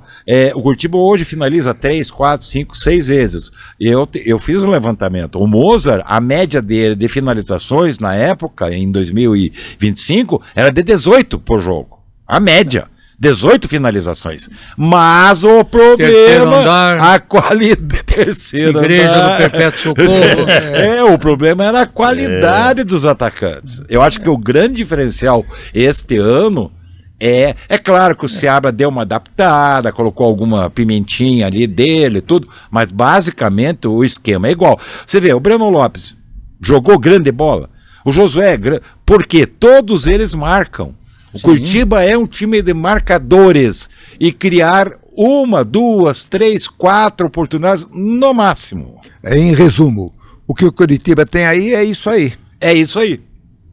o Curitiba hoje finaliza 3, 4, 5, 6 vezes. Eu fiz um levantamento. O Mozart, a média dele de finalizações na época, em 2025, era de 18 por jogo. A média. 18 finalizações. Mas o problema, a qualidade... Terceiro Igreja andar, do Perpétuo Socorro. O problema era a qualidade dos atacantes. Eu acho que o grande diferencial este ano é claro que o Seabra deu uma adaptada, colocou alguma pimentinha ali dele, tudo, mas basicamente o esquema é igual. Você vê, o Breno Lopes jogou grande bola, o Josué, porque todos eles marcam. O Curitiba é um time de marcadores e criar 1, 2, 3, 4 oportunidades no máximo. Em resumo, o que o Curitiba tem aí é isso aí. É isso aí.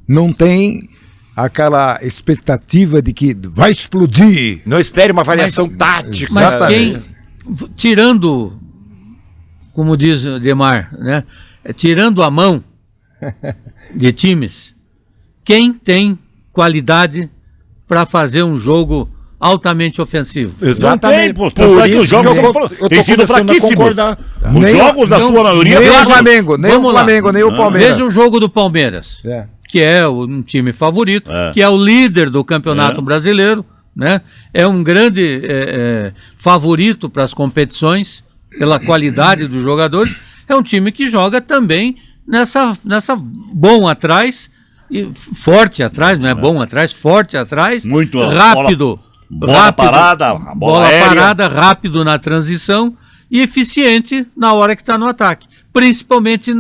Não tem aquela expectativa de que vai explodir. Não espere uma variação tática. Mas quem, tirando, como diz o Demar, né, tirando a mão de times, quem tem qualidade para fazer um jogo altamente ofensivo? Exatamente. Por isso que eu tô começando a concordar. Os jogos da sua maioria... Nem o Flamengo, nem o Flamengo, nem o Palmeiras. Veja o jogo do Palmeiras. Que é um time favorito, que é o líder do Campeonato Brasileiro, né? É um grande favorito para as competições, pela qualidade dos jogadores. É um time que joga também nessa bom atrás, e forte atrás, não é bom atrás, forte atrás, muito rápido, bola parada, bola parada, rápido na transição e eficiente na hora que está no ataque, principalmente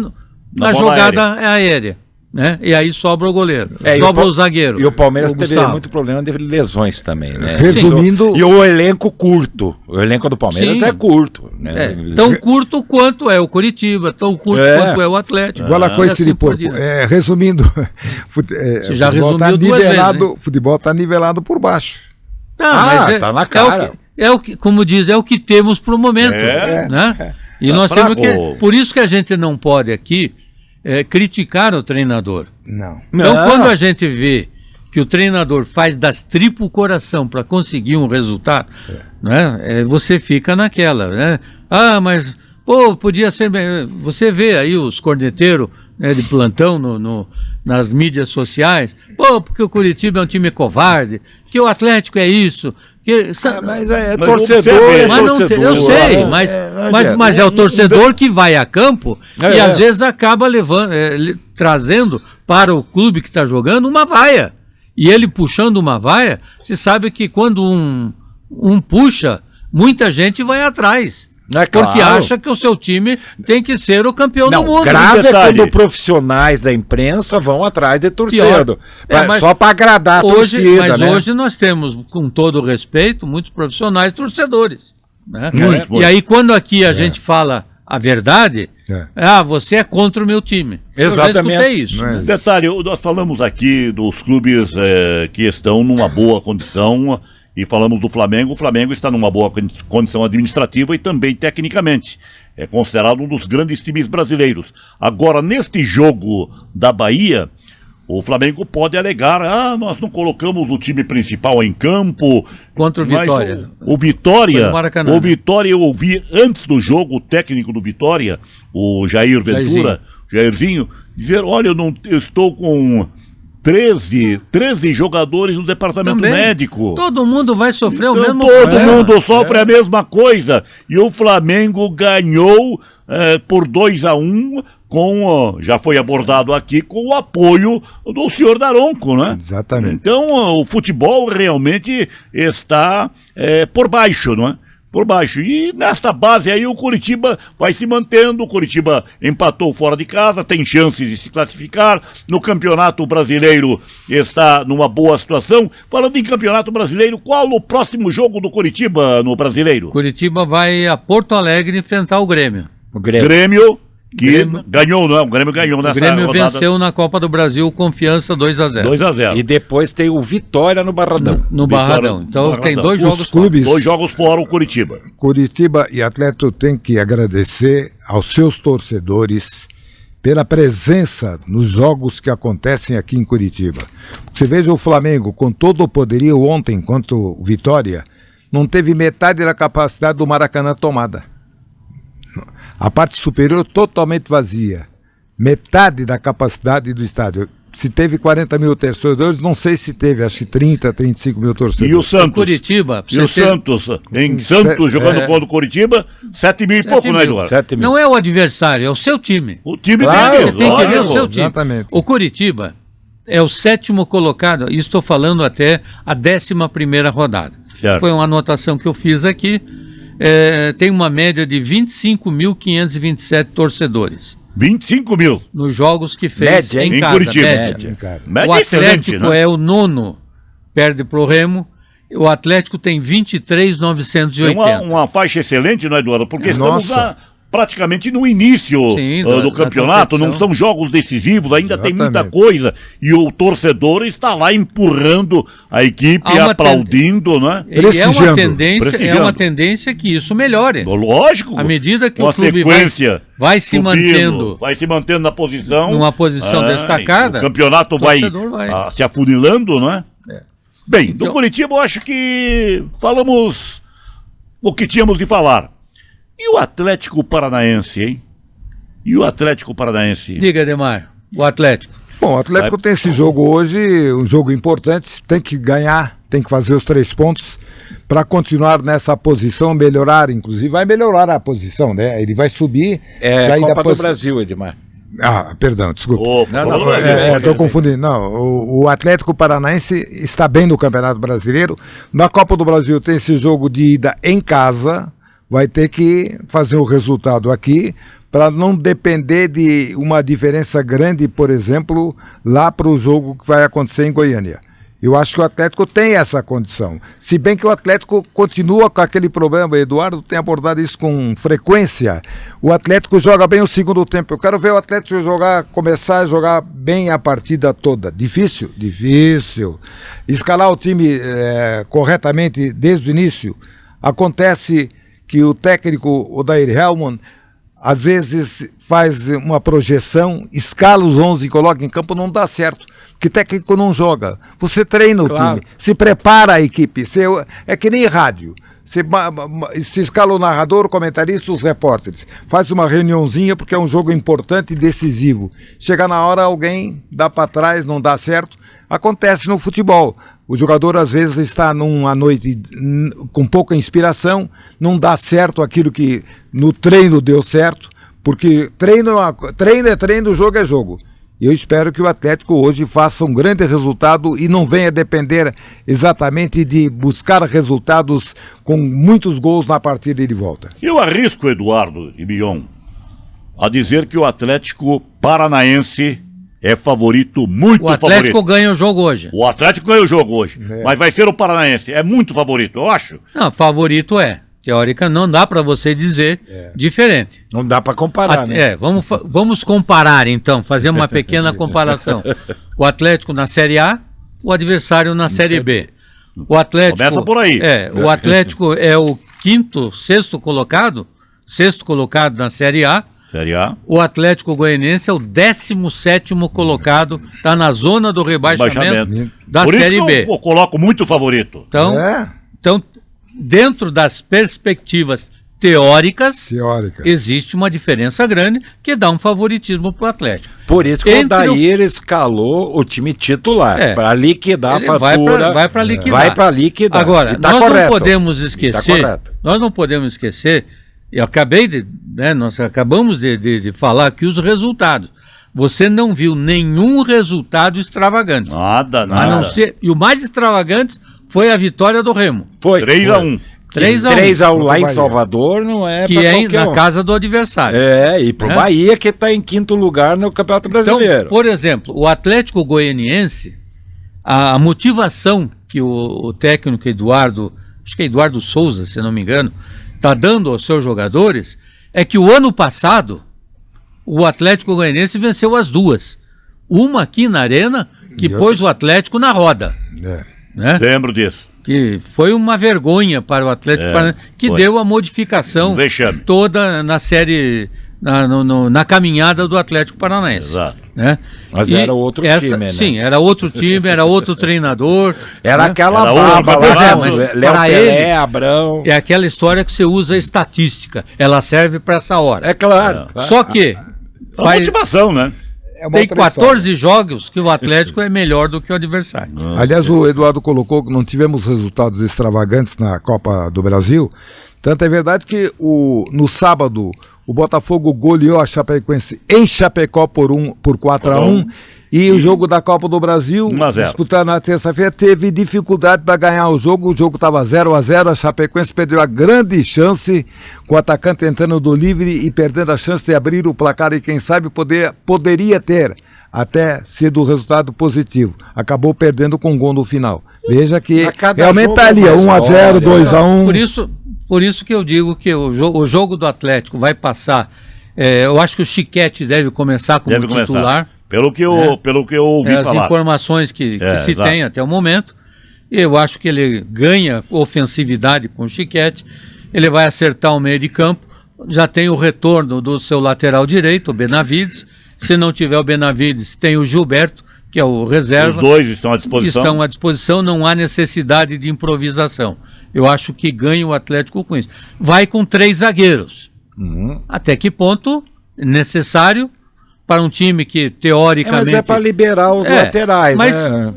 na jogada aérea. Né? E aí sobra o goleiro, sobra o zagueiro. E o Palmeiras teve muito problema de lesões também, né? Resumindo... E o elenco curto. O elenco do Palmeiras é curto. Né? Tão curto quanto é o Curitiba, tão curto quanto é o Atlético. Igual a coisa de porco. Resumindo, você já resumiu duas vezes. Futebol está nivelado por baixo. Tá na cara. Como diz, é o que temos para o momento. Né? E nós temos que... Por isso que a gente não pode aqui criticar o treinador. Não. Então, quando a gente vê que o treinador faz das tripas o coração para conseguir um resultado, né, você fica naquela, né? Mas, podia ser... Você vê aí os corneteiros, né, de plantão nas mídias sociais, porque o Curitiba é um time covarde, que o Atlético é isso, mas é torcedor, eu sei, mas é o torcedor que vai a campo e às vezes acaba trazendo para o clube que está jogando uma vaia, e ele puxando uma vaia, se sabe que quando um puxa, muita gente vai atrás. Porque acha que o seu time tem que ser o campeão do mundo. Grave é quando profissionais da imprensa vão atrás de torcedor. Só para agradar a torcida. Mas hoje nós temos, com todo o respeito, muitos profissionais torcedores. Né? E aí quando aqui a gente fala a verdade, você é contra o meu time. Exatamente. Eu já escutei isso. Né? Detalhe, nós falamos aqui dos clubes que estão numa boa condição. E falamos do Flamengo, o Flamengo está numa boa condição administrativa e também tecnicamente. É considerado um dos grandes times brasileiros. Agora, neste jogo da Bahia, o Flamengo pode alegar, nós não colocamos o time principal em campo. Contra o Vitória. O Vitória, eu ouvi antes do jogo, o técnico do Vitória, o Jair Ventura, Jairzinho, dizer, olha, eu estou com... 13 jogadores no departamento médico. Todo mundo vai sofrer o mesmo problema. Todo mundo sofre a mesma coisa. E o Flamengo ganhou por 2-1, já foi abordado aqui, com o apoio do senhor Daronco, né? Exatamente. Então, o futebol realmente está por baixo, não é? Por baixo. E nesta base aí o Curitiba vai se mantendo. O Curitiba empatou fora de casa, tem chances de se classificar. No Campeonato Brasileiro está numa boa situação. Falando em Campeonato Brasileiro, qual o próximo jogo do Curitiba no Brasileiro? Curitiba vai a Porto Alegre enfrentar o Grêmio. Grêmio ganhou, não é? O Grêmio ganhou nessa rodada. O Grêmio venceu na Copa do Brasil, Confiança 2-0. 2-0. E depois tem o Vitória no Barradão. No Barradão. Então tem dois jogos fora. 2 jogos fora o Curitiba. Curitiba e Atlético tem que agradecer aos seus torcedores pela presença nos jogos que acontecem aqui em Curitiba. Você veja o Flamengo, com todo o poderio ontem contra o Vitória, não teve metade da capacidade do Maracanã tomada. A parte superior totalmente vazia. Metade da capacidade do estádio. se teve 40 mil torcedores, não sei se teve, acho que 30, 35 mil torcedores. E o Santos? Curitiba. E o Santos? Em Santos, jogando contra o Curitiba, 7 mil e pouco, né, Eduardo? 7 mil. Não é o adversário, é o seu time. O time Claro, dele. Você tem que ver o seu time. Exatamente. O Curitiba é o 7º colocado, e estou falando até a 11ª rodada. Certo. Foi uma anotação que eu fiz aqui. Tem uma média de 25.527 torcedores. 25 mil. Nos jogos que fez Média, em em casa. Curitiba. Média. Média O excelente, Atlético né? é o 9º, perde para o Remo. O Atlético tem 23.980. É uma faixa excelente, não é, Eduardo? Porque estamos Nossa. praticamente no início do campeonato, não são jogos decisivos, ainda tem muita coisa. E o torcedor está lá empurrando a equipe, aplaudindo, né? E é uma tendência que isso melhore. Lógico. À medida que uma o clube vai se mantendo na posição. Numa posição destacada. O campeonato vai se afunilando, né? Bem, Então, do Curitiba eu acho que falamos o que tínhamos de falar. E o Atlético Paranaense, hein? Diga, Ademar, o Atlético. Bom, o Atlético tem esse jogo hoje, um jogo importante, tem que ganhar, tem que fazer os 3 pontos para continuar nessa posição, melhorar, inclusive, vai melhorar a posição, né? Ele vai subir. É Copa do Brasil, Edmar. Ah, perdão, desculpa. Estou confundindo. Não, o Atlético Paranaense está bem no Campeonato Brasileiro. Na Copa do Brasil tem esse jogo de ida em casa, vai ter que fazer o resultado aqui para não depender de uma diferença grande, por exemplo, lá para o jogo que vai acontecer em Goiânia. Eu acho que o Atlético tem essa condição. Se bem que o Atlético continua com aquele problema, o Eduardo tem abordado isso com frequência. O Atlético joga bem o segundo tempo. Eu quero ver o Atlético começar a jogar bem a partida toda. Difícil? Difícil. Escalar o time corretamente desde o início. Acontece que o técnico Odair Hellmann às vezes faz uma projeção, escala os 11 e coloca em campo, não dá certo. Porque técnico não joga. Você treina o time, se prepara a equipe. É que nem rádio. Se escala o narrador, o comentarista, os repórteres. Faz uma reuniãozinha porque é um jogo importante e decisivo. Chega na hora, alguém dá para trás, não dá certo. Acontece no futebol. O jogador às vezes está numa noite com pouca inspiração, não dá certo aquilo que no treino deu certo, porque treino é treino, jogo é jogo. Eu espero que o Atlético hoje faça um grande resultado e não venha depender exatamente de buscar resultados com muitos gols na partida e de volta. Eu arrisco, Eduardo e Bion, a dizer que o Atlético Paranaense é favorito, muito favorito. O Atlético ganha o jogo hoje. O Atlético ganha o jogo hoje, mas vai ser o Paranaense. É muito favorito, eu acho. Não, favorito é. Teórica, não dá para você dizer diferente. Não dá para comparar, né? Vamos comparar então, fazer uma pequena comparação. O Atlético na Série A, o adversário na Série B. O Atlético começa por aí. O Atlético é o sexto colocado na Série A. O Atlético Goianiense é o 17º colocado, está na zona do rebaixamento da Série B. Eu coloco muito favorito. Então, dentro das perspectivas teóricas, existe uma diferença grande que dá um favoritismo para o Atlético. Por isso que o Odair escalou o time titular, para liquidar a fatura. Vai para liquidar. Vai para liquidar. Agora, nós não podemos esquecer, nós acabamos de falar aqui os resultados. Você não viu nenhum resultado extravagante. Nada. E o mais extravagante foi a vitória do Remo. Foi 3-1. 3-1 lá em Salvador não é que é na casa do adversário. E pro Bahia que está em 5º lugar no Campeonato Brasileiro. Então, por exemplo, o Atlético Goianiense, a motivação que o técnico Eduardo Souza, se não me engano, está dando aos seus jogadores, é que o ano passado o Atlético Goianiense venceu as duas. Uma aqui na Arena, que pôs o Atlético na roda. Né? Lembro disso. Que foi uma vergonha para o Atlético Paranaense, que deu a modificação toda na série, na caminhada do Atlético Paranaense. Exato. Né? Mas era outro time, né? Sim, era outro time, era outro treinador. Era aquela barba lá, mas para ele, Abrão. É aquela história que você usa a estatística. Ela serve para essa hora. É claro. Só que... motivação, né? tem 14 jogos que o Atlético é melhor do que o adversário. Aliás, o Eduardo colocou que não tivemos resultados extravagantes na Copa do Brasil. Tanto é verdade que no sábado o Botafogo goleou a Chapecoense em Chapecó por 4-1. E o jogo da Copa do Brasil, disputado na terça-feira, teve dificuldade para ganhar o jogo estava 0-0, a Chapecoense perdeu a grande chance, com o atacante entrando do livre e perdendo a chance de abrir o placar e quem sabe poderia ter até sido o resultado positivo. Acabou perdendo com um gol no final. Veja que realmente está ali, 1-0, 2-1. Por isso que eu digo que o jogo do Atlético vai passar, eu acho que o Chiquete deve começar como titular. Pelo que eu ouvi falar. As informações que se tem até o momento, eu acho que ele ganha ofensividade com o Chiquete, ele vai acertar o meio de campo, já tem o retorno do seu lateral direito, o Benavides, se não tiver o Benavides, tem o Gilberto, que é o reserva. Os dois estão à disposição. Estão à disposição, não há necessidade de improvisação. Eu acho que ganha o Atlético com isso. Vai com 3 zagueiros. Até que ponto necessário para um time que, teoricamente... mas é para liberar os laterais, né?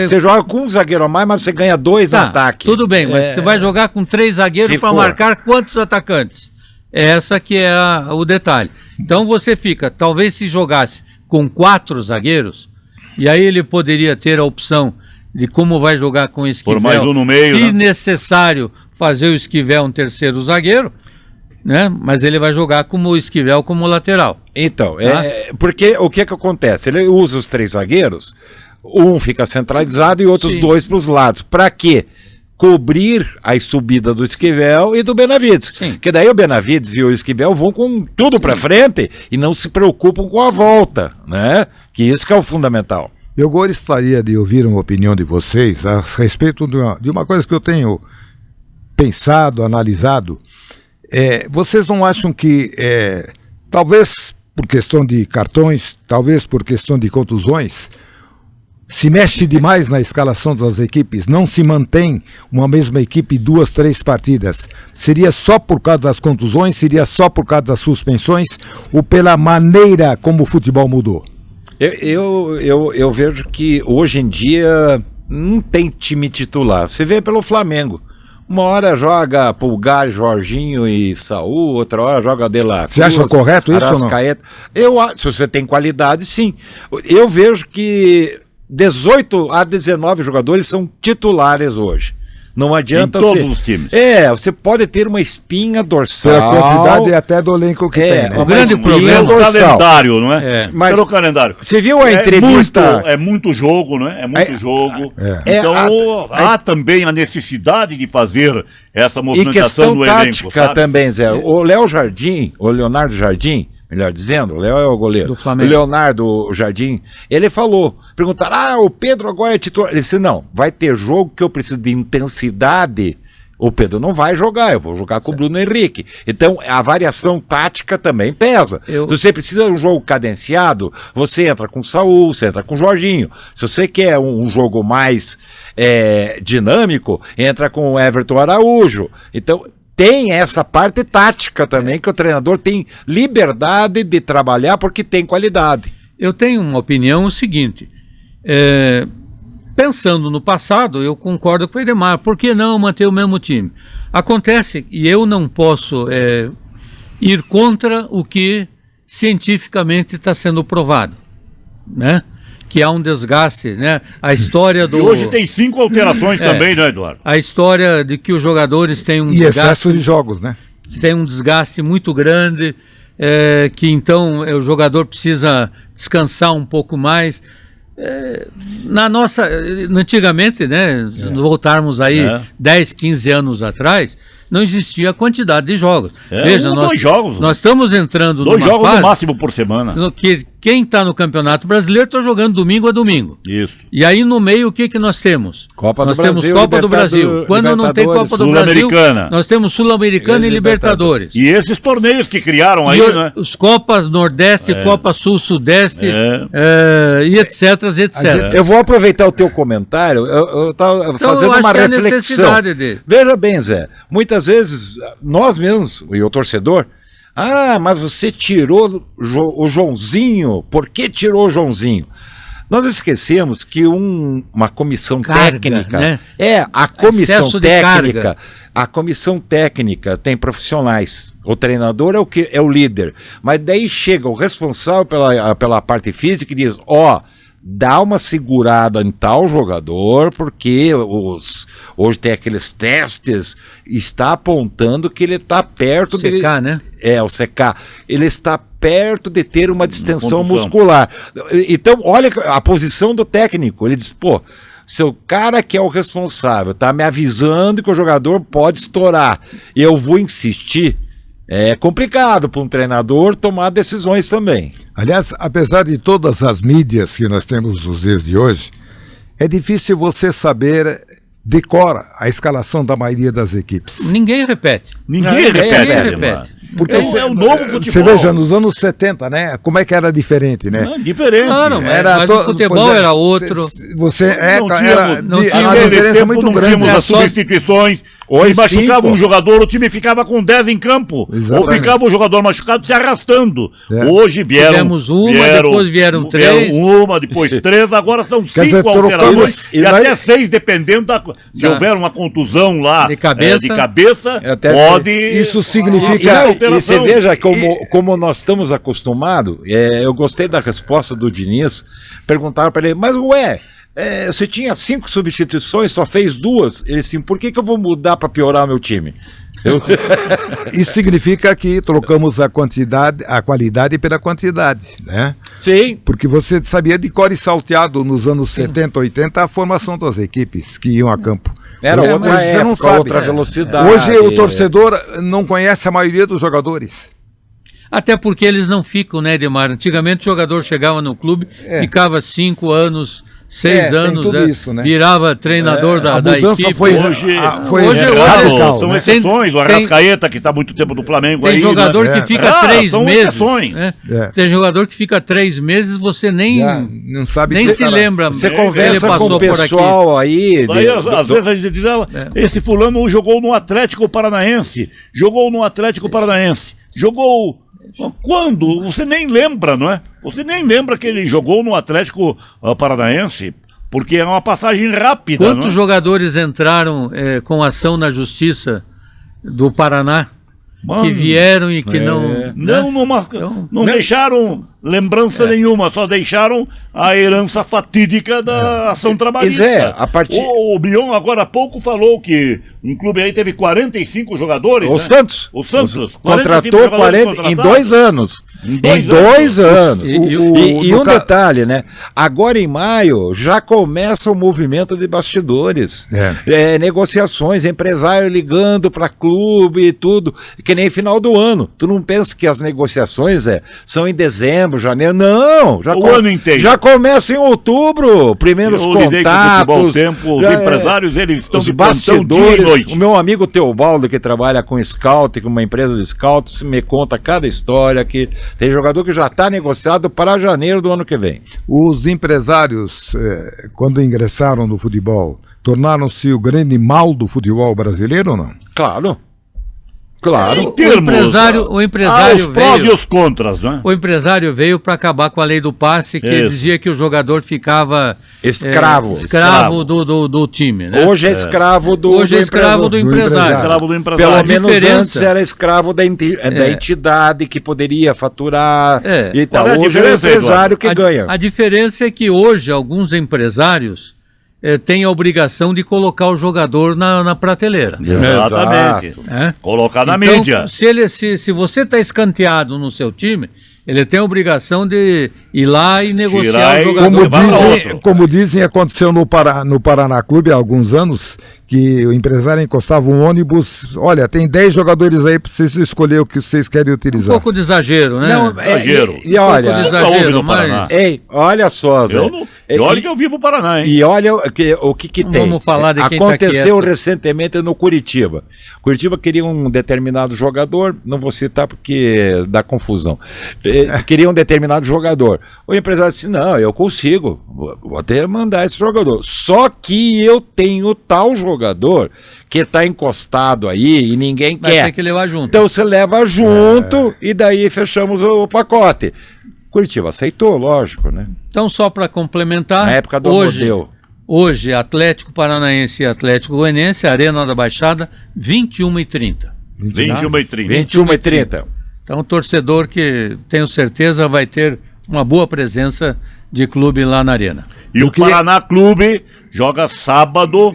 Você joga com um zagueiro a mais, mas você ganha 2 no ataque. Tudo bem, mas você vai jogar com 3 zagueiros para marcar quantos atacantes? Essa que é o detalhe. Então você fica, talvez se jogasse com 4 zagueiros, e aí ele poderia ter a opção de como vai jogar com o Esquivel. Por mais um no meio, se necessário, fazer o Esquivel um terceiro zagueiro, né? Mas ele vai jogar como o Esquivel como lateral. Então, porque o que acontece? Ele usa os 3 zagueiros, um fica centralizado e outros 2 para os lados. Para quê? Cobrir a subida do Esquivel e do Benavides. Porque daí o Benavides e o Esquivel vão com tudo para frente e não se preocupam com a volta, né? Que isso que é o fundamental. Eu gostaria de ouvir uma opinião de vocês a respeito de uma coisa que eu tenho pensado, analisado. Vocês não acham que, talvez por questão de cartões, talvez por questão de contusões, se mexe demais na escalação das equipes, não se mantém uma mesma equipe 2, 3 partidas? Seria só por causa das contusões, seria só por causa das suspensões ou pela maneira como o futebol mudou? Eu vejo que hoje em dia não tem time titular. Você vê pelo Flamengo. Uma hora joga Pulgar, Jorginho e Saul, outra hora joga De La Cruz. Você acha correto isso Arrascaeta. Ou não? Se você tem qualidade, sim. Eu vejo que 18 a 19 jogadores são titulares hoje. Não adianta em todos os times. Você pode ter uma espinha dorsal. Pela quantidade até do elenco que tem, né? O grande problema é o calendário, não é? Mas pelo calendário. Você viu a entrevista? É muito jogo, não é? É muito jogo. Então há também a necessidade de fazer essa movimentação do elenco. E questão tática também, Zé. O Leonardo Jardim, melhor dizendo, o Léo é o goleiro. O Leonardo Jardim, ele falou, perguntaram, o Pedro agora é titular. Ele disse, não, vai ter jogo que eu preciso de intensidade, o Pedro não vai jogar, eu vou jogar com o Bruno Henrique. Então, a variação tática também pesa. Se você precisa de um jogo cadenciado, você entra com o Saul, você entra com o Jorginho. Se você quer um jogo mais dinâmico, entra com o Everton Araújo. Então, tem essa parte tática também, que o treinador tem liberdade de trabalhar porque tem qualidade. Eu tenho uma opinião o seguinte, pensando no passado, eu concordo com o Edemar, por que não manter o mesmo time? Acontece, e eu não posso ir contra o que cientificamente está sendo provado, né? Que há um desgaste, né? A história do... E hoje tem 5 alterações também, né, Eduardo? A história de que os jogadores têm um desgaste... E excesso de jogos, né? Que tem um desgaste muito grande, que então o jogador precisa descansar um pouco mais. Antigamente, né, voltarmos aí 10, 15 anos atrás, não existia a quantidade de jogos. Veja, nós estamos entrando numa fase... 2 jogos no máximo por semana. Que quem está no Campeonato Brasileiro está jogando domingo a domingo. Isso. E aí no meio o que nós temos? Nós temos Copa do Brasil. Quando não tem Copa do Brasil, nós temos Sul-Americana e Libertadores. E esses torneios que criaram aí, né? Os Copas Nordeste, Copa Sul-Sudeste, e etc, etc. Eu vou aproveitar o teu comentário, eu estava fazendo uma reflexão. Veja bem, Zé, muitas vezes nós mesmos, e o torcedor, Ah, mas você tirou o Joãozinho. Por que tirou o Joãozinho? Nós esquecemos que uma comissão técnica, né? A comissão Excesso técnica, a comissão técnica tem profissionais. O treinador é o líder, mas daí chega o responsável pela parte física e diz: dá uma segurada em tal jogador, porque hoje tem aqueles testes, está apontando que ele está perto de... CK, né? O CK. Ele está perto de ter uma distensão muscular. Então, olha a posição do técnico. Ele diz, seu cara que é o responsável está me avisando que o jogador pode estourar. Eu vou insistir. É complicado para um treinador tomar decisões também. Aliás, apesar de todas as mídias que nós temos nos dias de hoje, é difícil você saber de cor a escalação da maioria das equipes. Ninguém repete. Ninguém repete. Porque é o novo futebol. Você veja, nos anos 70, né? Como é que era diferente, né? Não, diferente. Claro, mas o futebol era outro. Não tinha uma diferença muito grande. Tínhamos as substituições. Se machucava um jogador, o time ficava com 10 em campo. Exatamente. Ou ficava o jogador machucado se arrastando. Hoje tivemos depois vieram 3. Depois 3, agora são 5 alterações. E até 6, dependendo se houver uma contusão lá de cabeça pode... Isso significa... E você veja como nós estamos acostumados. Eu gostei da resposta do Diniz. Perguntaram para ele, mas você tinha 5 substituições, só fez 2. Ele disse, por que eu vou mudar para piorar o meu time? Isso significa que trocamos a qualidade pela quantidade, né? Sim. Porque você sabia de cor e salteado nos anos 70, 80 a formação das equipes que iam a campo. Era outra época, não sabe. Outra velocidade. Hoje o torcedor não conhece a maioria dos jogadores. Até porque eles não ficam, né, Edmar? Antigamente o jogador chegava no clube, ficava 5 anos, 6 anos, isso, né? Virava treinador da equipe. Hoje radical, são exceções. O Arrascaeta, que está muito tempo no Flamengo. Tem jogador que fica 3 meses. Né? Tem jogador que fica 3 meses, você nem não sabe nem se lembra. Você conversa com o pessoal aí. Às vezes a gente diz, esse fulano jogou no Atlético Paranaense. Jogou quando? Você nem lembra, não é? Você nem lembra que ele jogou no Atlético Paranaense, porque é uma passagem rápida. Quantos jogadores entraram com ação na Justiça do Paraná? Que vieram e que não deixaram lembrança nenhuma, só deixaram a herança fatídica da ação trabalhista. O Bion agora há pouco falou que um clube aí teve 45 jogadores. O Santos contratou 40 em 2 anos. Em 2 anos. E um detalhe, né? Agora em maio já começa o movimento de bastidores. Negociações, empresário ligando para clube e tudo, que nem final do ano. Tu não pensa que as negociações são em dezembro, janeiro? Não! O ano inteiro. Já começa em outubro. Primeiros contatos. Os empresários, eles estão de bastidores. O meu amigo Teobaldo, que trabalha com scout, com uma empresa de scouts, me conta cada história que tem jogador que já está negociado para janeiro do ano que vem. Os empresários, quando ingressaram no futebol, tornaram-se o grande mal do futebol brasileiro ou não? Claro. O empresário os prós e os contras, não é? O empresário veio para acabar com a lei do passe, que dizia que o jogador ficava escravo do time, né? Hoje é escravo do empresário. Pelo menos antes era escravo da entidade que poderia faturar e tal. Hoje é o empresário que ganha. A diferença é que hoje alguns empresários tem a obrigação de colocar o jogador na prateleira. Exatamente. Colocar na mídia. Se você está escanteado no seu time, ele tem a obrigação de ir lá e negociar o jogador. Como dizem, aconteceu no Paraná Clube há alguns anos, que o empresário encostava um ônibus. Olha, tem 10 jogadores aí para vocês escolher o que vocês querem utilizar. Um pouco de exagero, né? Não, exagero. E olha, exagero, mas... olha só, Zé. E olha que eu vivo o Paraná, hein? E olha o que tem. Vamos falar de quem Aconteceu tá recentemente no Curitiba. Curitiba queria um determinado jogador, não vou citar porque dá confusão. Queria um determinado jogador. O empresário disse, não, eu consigo, vou até mandar esse jogador. Só que eu tenho tal jogador que está encostado aí e ninguém quer. Vai ter que levar junto. Então você leva junto e daí fechamos o pacote. Curitiba aceitou, lógico, né? Então, só para complementar, Na época do hoje, Atlético Paranaense e Atlético Goianiense, Arena da Baixada, 21h30. 21h30. 21h30. Então, o torcedor que, tenho certeza, vai ter uma boa presença de clube lá na Arena. E o Paraná Clube joga sábado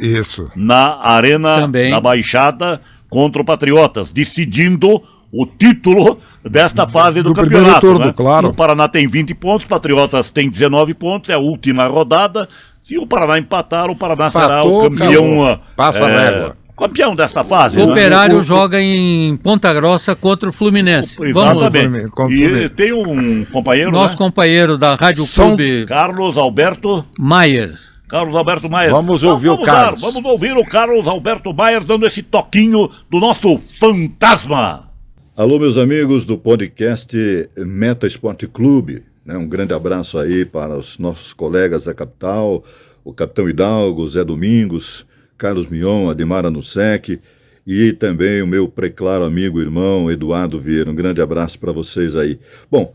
na Arena Também. da Baixada contra o Patriotas, decidindo o título desta fase do campeonato. Turno, né? claro. O Paraná tem 20 pontos, o Patriotas tem 19 pontos, é a última rodada. Se o Paraná empatar, o Paraná será o campeão. Passa a régua. Campeão desta fase. O Operário joga em Ponta Grossa contra o Fluminense. Exatamente. E tem um companheiro, nosso companheiro da Rádio Clube, Carlos Alberto Maier. Carlos Alberto Maier. Vamos ouvir o Carlos. Vamos ouvir o Carlos Alberto Maier dando esse toquinho do nosso fantasma. Alô, meus amigos do podcast Meta Esporte Clube, né? Um grande abraço aí para os nossos colegas da capital, o Capitão Hidalgo, Zé Domingos, Carlos Mion, Ademar Anussec e também o meu preclaro amigo e irmão Eduardo Vieira. Um grande abraço para vocês aí. Bom,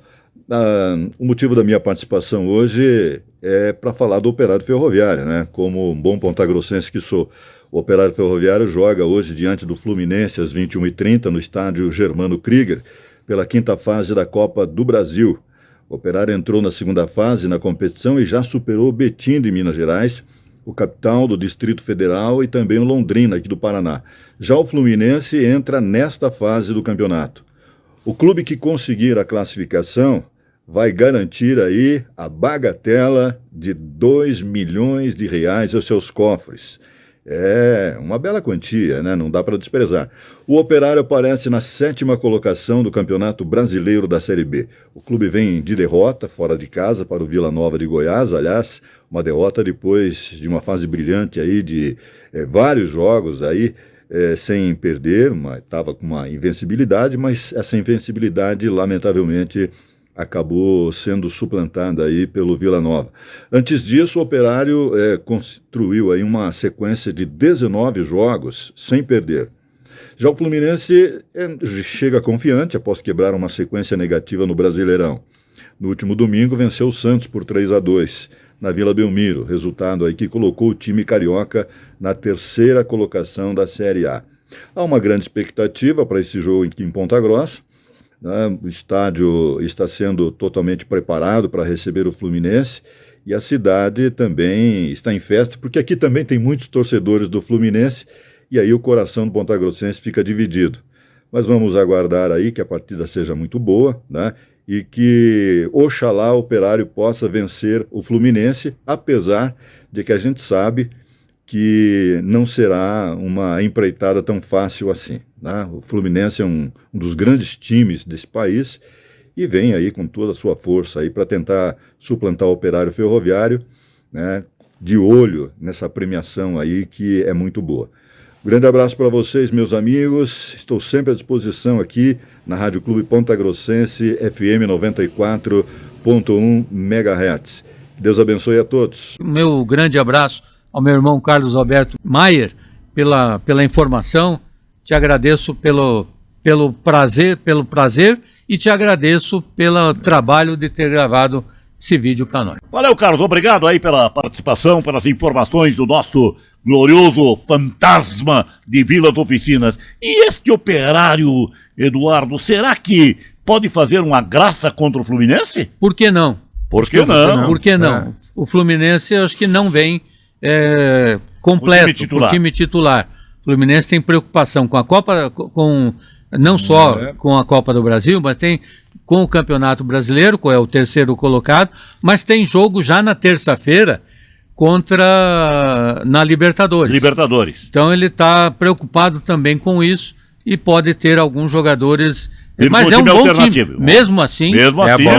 o motivo da minha participação hoje é para falar do Operário Ferroviário, né? Como um bom pontagrossense que sou. O Operário Ferroviário joga hoje diante do Fluminense às 21h30 no estádio Germano Krieger, pela 5ª fase da Copa do Brasil. O Operário entrou na 2ª fase na competição e já superou o Betim de Minas Gerais, o Capital do Distrito Federal e também o Londrina aqui do Paraná. Já o Fluminense entra nesta fase do campeonato. O clube que conseguir a classificação vai garantir aí a bagatela de R$2 milhões aos seus cofres. É uma bela quantia, né? Não dá para desprezar. O Operário aparece na 7ª colocação do Campeonato Brasileiro da Série B. O clube vem de derrota fora de casa para o Vila Nova de Goiás, aliás, uma derrota depois de uma fase brilhante aí de vários jogos aí sem perder, estava com uma invencibilidade, mas essa invencibilidade, lamentavelmente, acabou sendo suplantada aí pelo Vila Nova. Antes disso, o Operário construiu aí uma sequência de 19 jogos sem perder. Já o Fluminense chega confiante após quebrar uma sequência negativa no Brasileirão. No último domingo, venceu o Santos por 3-2 na Vila Belmiro, resultado aí que colocou o time carioca na 3ª colocação da Série A. Há uma grande expectativa para esse jogo aqui em Ponta Grossa. O estádio está sendo totalmente preparado para receber o Fluminense e a cidade também está em festa, porque aqui também tem muitos torcedores do Fluminense e aí o coração do pontagrossense fica dividido. Mas vamos aguardar aí que a partida seja muito boa, né? E que oxalá o Operário possa vencer o Fluminense, apesar de que a gente sabe que não será uma empreitada tão fácil assim, né? O Fluminense é um dos grandes times desse país e vem aí com toda a sua força aí para tentar suplantar o Operário Ferroviário, né? De olho nessa premiação aí que é muito boa. Grande abraço para vocês, meus amigos. Estou sempre à disposição aqui na Rádio Clube Pontagrossense, FM 94.1 MHz. Deus abençoe a todos. Meu grande abraço ao meu irmão Carlos Alberto Maier pela informação. Te agradeço pelo prazer e te agradeço pelo trabalho de ter gravado esse vídeo para nós. Valeu, Carlos. Obrigado aí pela participação, pelas informações do nosso glorioso fantasma de Vila das Oficinas. E este Operário, Eduardo, será que pode fazer uma graça contra o Fluminense? Por que não? Por que não? Por que não? O Fluminense eu acho que não vem completo, com o time titular. O Fluminense tem preocupação com a Copa, não só com a Copa do Brasil, mas tem com o Campeonato Brasileiro, que é o 3º colocado, mas tem jogo já na terça-feira na Libertadores. Então ele está preocupado também com isso e pode ter alguns jogadores. Mas é um bom time. Mesmo assim é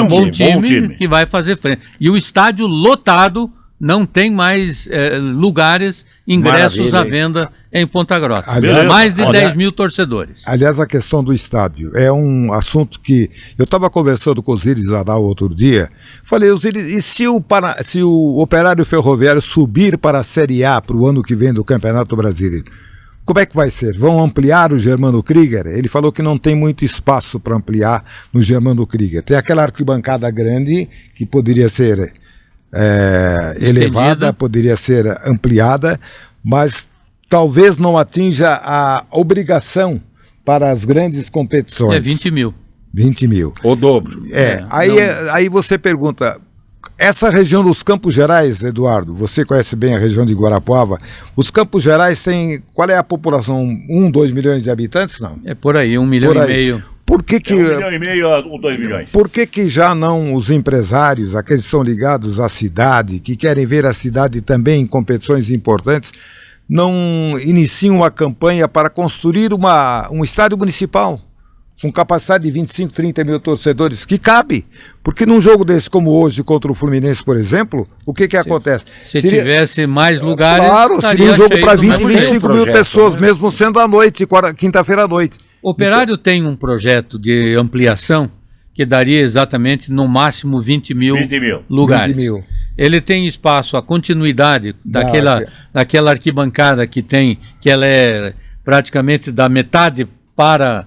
um bom time que vai fazer frente. E o estádio lotado não tem mais lugares, ingressos à venda em Ponta Grossa. Aliás, mais de 10 mil torcedores. Aliás, a questão do estádio é um assunto que eu estava conversando com o Osiris lá outro dia. Falei, Osiris, e se o Operário Ferroviário subir para a Série A para o ano que vem do Campeonato Brasileiro? Como é que vai ser? Vão ampliar o Germano Krieger? Ele falou que não tem muito espaço para ampliar no Germano Krieger. Tem aquela arquibancada grande que poderia ser elevada, poderia ser ampliada, mas talvez não atinja a obrigação para as grandes competições. É 20 mil. 20 mil. O dobro. Aí você pergunta, essa região dos Campos Gerais, Eduardo, você conhece bem a região de Guarapuava, os Campos Gerais têm, qual é a população? 2 milhões de habitantes? Não. É por aí, 1,5 milhão. Por que 1,5 milhão a 2 milhões. Por que já não os empresários, aqueles que estão ligados à cidade, que querem ver a cidade também em competições importantes, não iniciam uma campanha para construir um estádio municipal com capacidade de 25, 30 mil torcedores, que cabe? Porque num jogo desse como hoje contra o Fluminense, por exemplo, o que acontece? Se tivesse mais lugares, claro, seria um jogo para 20, 25 mil pessoas, né? Mesmo sendo à noite, quinta-feira à noite. O Operário tem um projeto de ampliação que daria exatamente no máximo 20 mil lugares. 20 mil. Ele tem espaço, a continuidade daquela arquibancada que ela é praticamente da metade para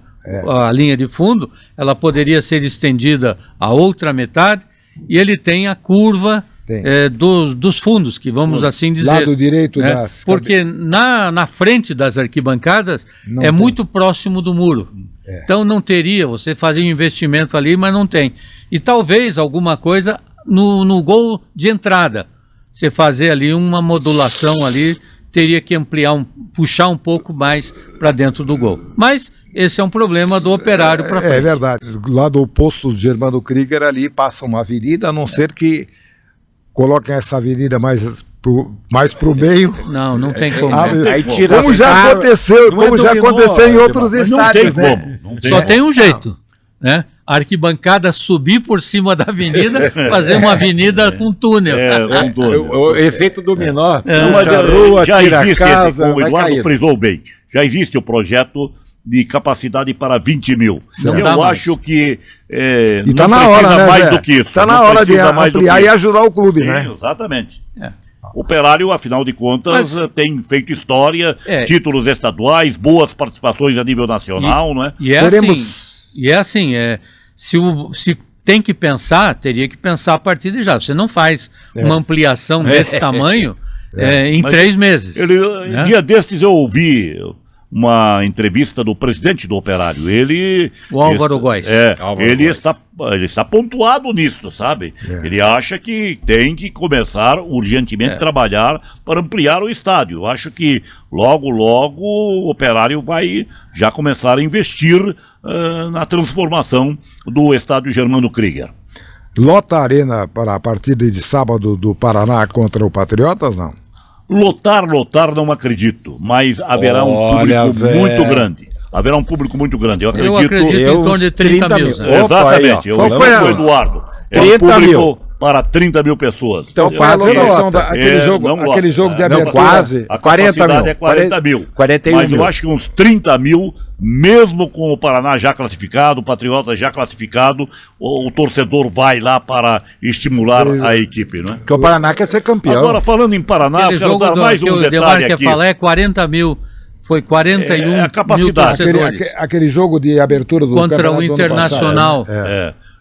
a linha de fundo, ela poderia ser estendida a outra metade, e ele tem a curva dos fundos, que vamos assim dizer. Lado direito porque na frente das arquibancadas muito próximo do muro. Então não teria, você fazia um investimento ali, mas não tem. E talvez alguma coisa no gol de entrada. Você fazer ali uma modulação ali, teria que puxar um pouco mais para dentro do gol. Mas esse é um problema do Operário para frente. É verdade. Lá do posto do Germano Krieger ali passa uma avenida, a não ser que coloquem essa avenida mais para o meio. Não tem como. Aí tira como já aconteceu em outros estádios, né? Só tem um jeito, né? A arquibancada subir por cima da avenida, fazer uma avenida com túnel. O efeito dominó. Já existe, como o Eduardo frisou bem, já existe o projeto de capacidade para 20 mil. Eu acho que e está na hora, né, mais do que isso. Está na hora de ampliar e ajudar o clube, né? Exatamente. O Operário, afinal de contas, tem feito história, títulos estaduais, boas participações a nível nacional, não é? E é assim, se tem que pensar, teria que pensar a partir de já. Você não faz uma ampliação desse tamanho em 3 meses. Dia desses eu ouvi uma entrevista do presidente do Operário. O Álvaro Góes. Ele está pontuado nisso, sabe? Ele acha que tem que começar urgentemente a trabalhar para ampliar o estádio. Eu acho que logo o Operário vai já começar a investir na transformação do estádio Germano Krieger. Lota a arena para a partida de sábado do Paraná contra o Patriotas, não? Lotar, não acredito, mas haverá um público muito grande. Haverá um público muito grande. Eu acredito em torno de 30 mil. Exatamente. Qual foi o Eduardo. 30 mil. Para 30 mil pessoas. Então faz a questão aquele jogo de abertura. Quase. A 40 mil. É 40 mil. 41 mas mil. eu acho que uns 30 mil, mesmo com o Paraná já classificado, o Patriota já classificado, o torcedor vai lá para estimular a equipe, não é? Porque o Paraná quer ser campeão. Agora, falando em Paraná, eu quero dar mais um detalhe aqui. Falar 40 mil. Foi 41 a capacidade. mil torcedores. Aquele jogo de abertura do contra o Internacional.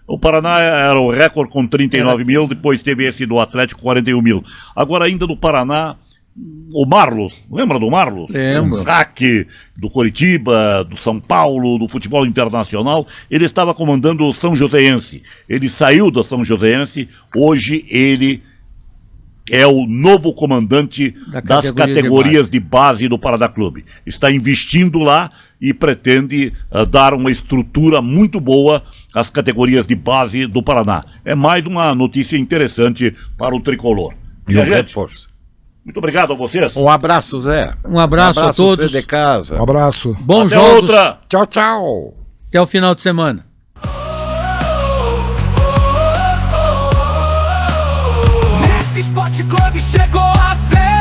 O Paraná era o recorde com 39 mil, depois teve esse do Atlético, 41 mil. Agora, ainda do Paraná, o Marlos, lembra do Marlos? Lembro. O craque do Coritiba, do São Paulo, do futebol internacional. Ele estava comandando o São Joséense. Ele saiu do São Joséense, hoje ele é o novo comandante das categorias de base do Paraná Clube. Está investindo lá e pretende dar uma estrutura muito boa às categorias de base do Paraná. É mais uma notícia interessante para o tricolor. Força. Muito obrigado a vocês. Um abraço, Zé. Um abraço a todos. Zé de casa. Um abraço. Bons Até jogos. outra. Tchau, tchau. Até o final de semana. Net Esporte Clube chegou a festa.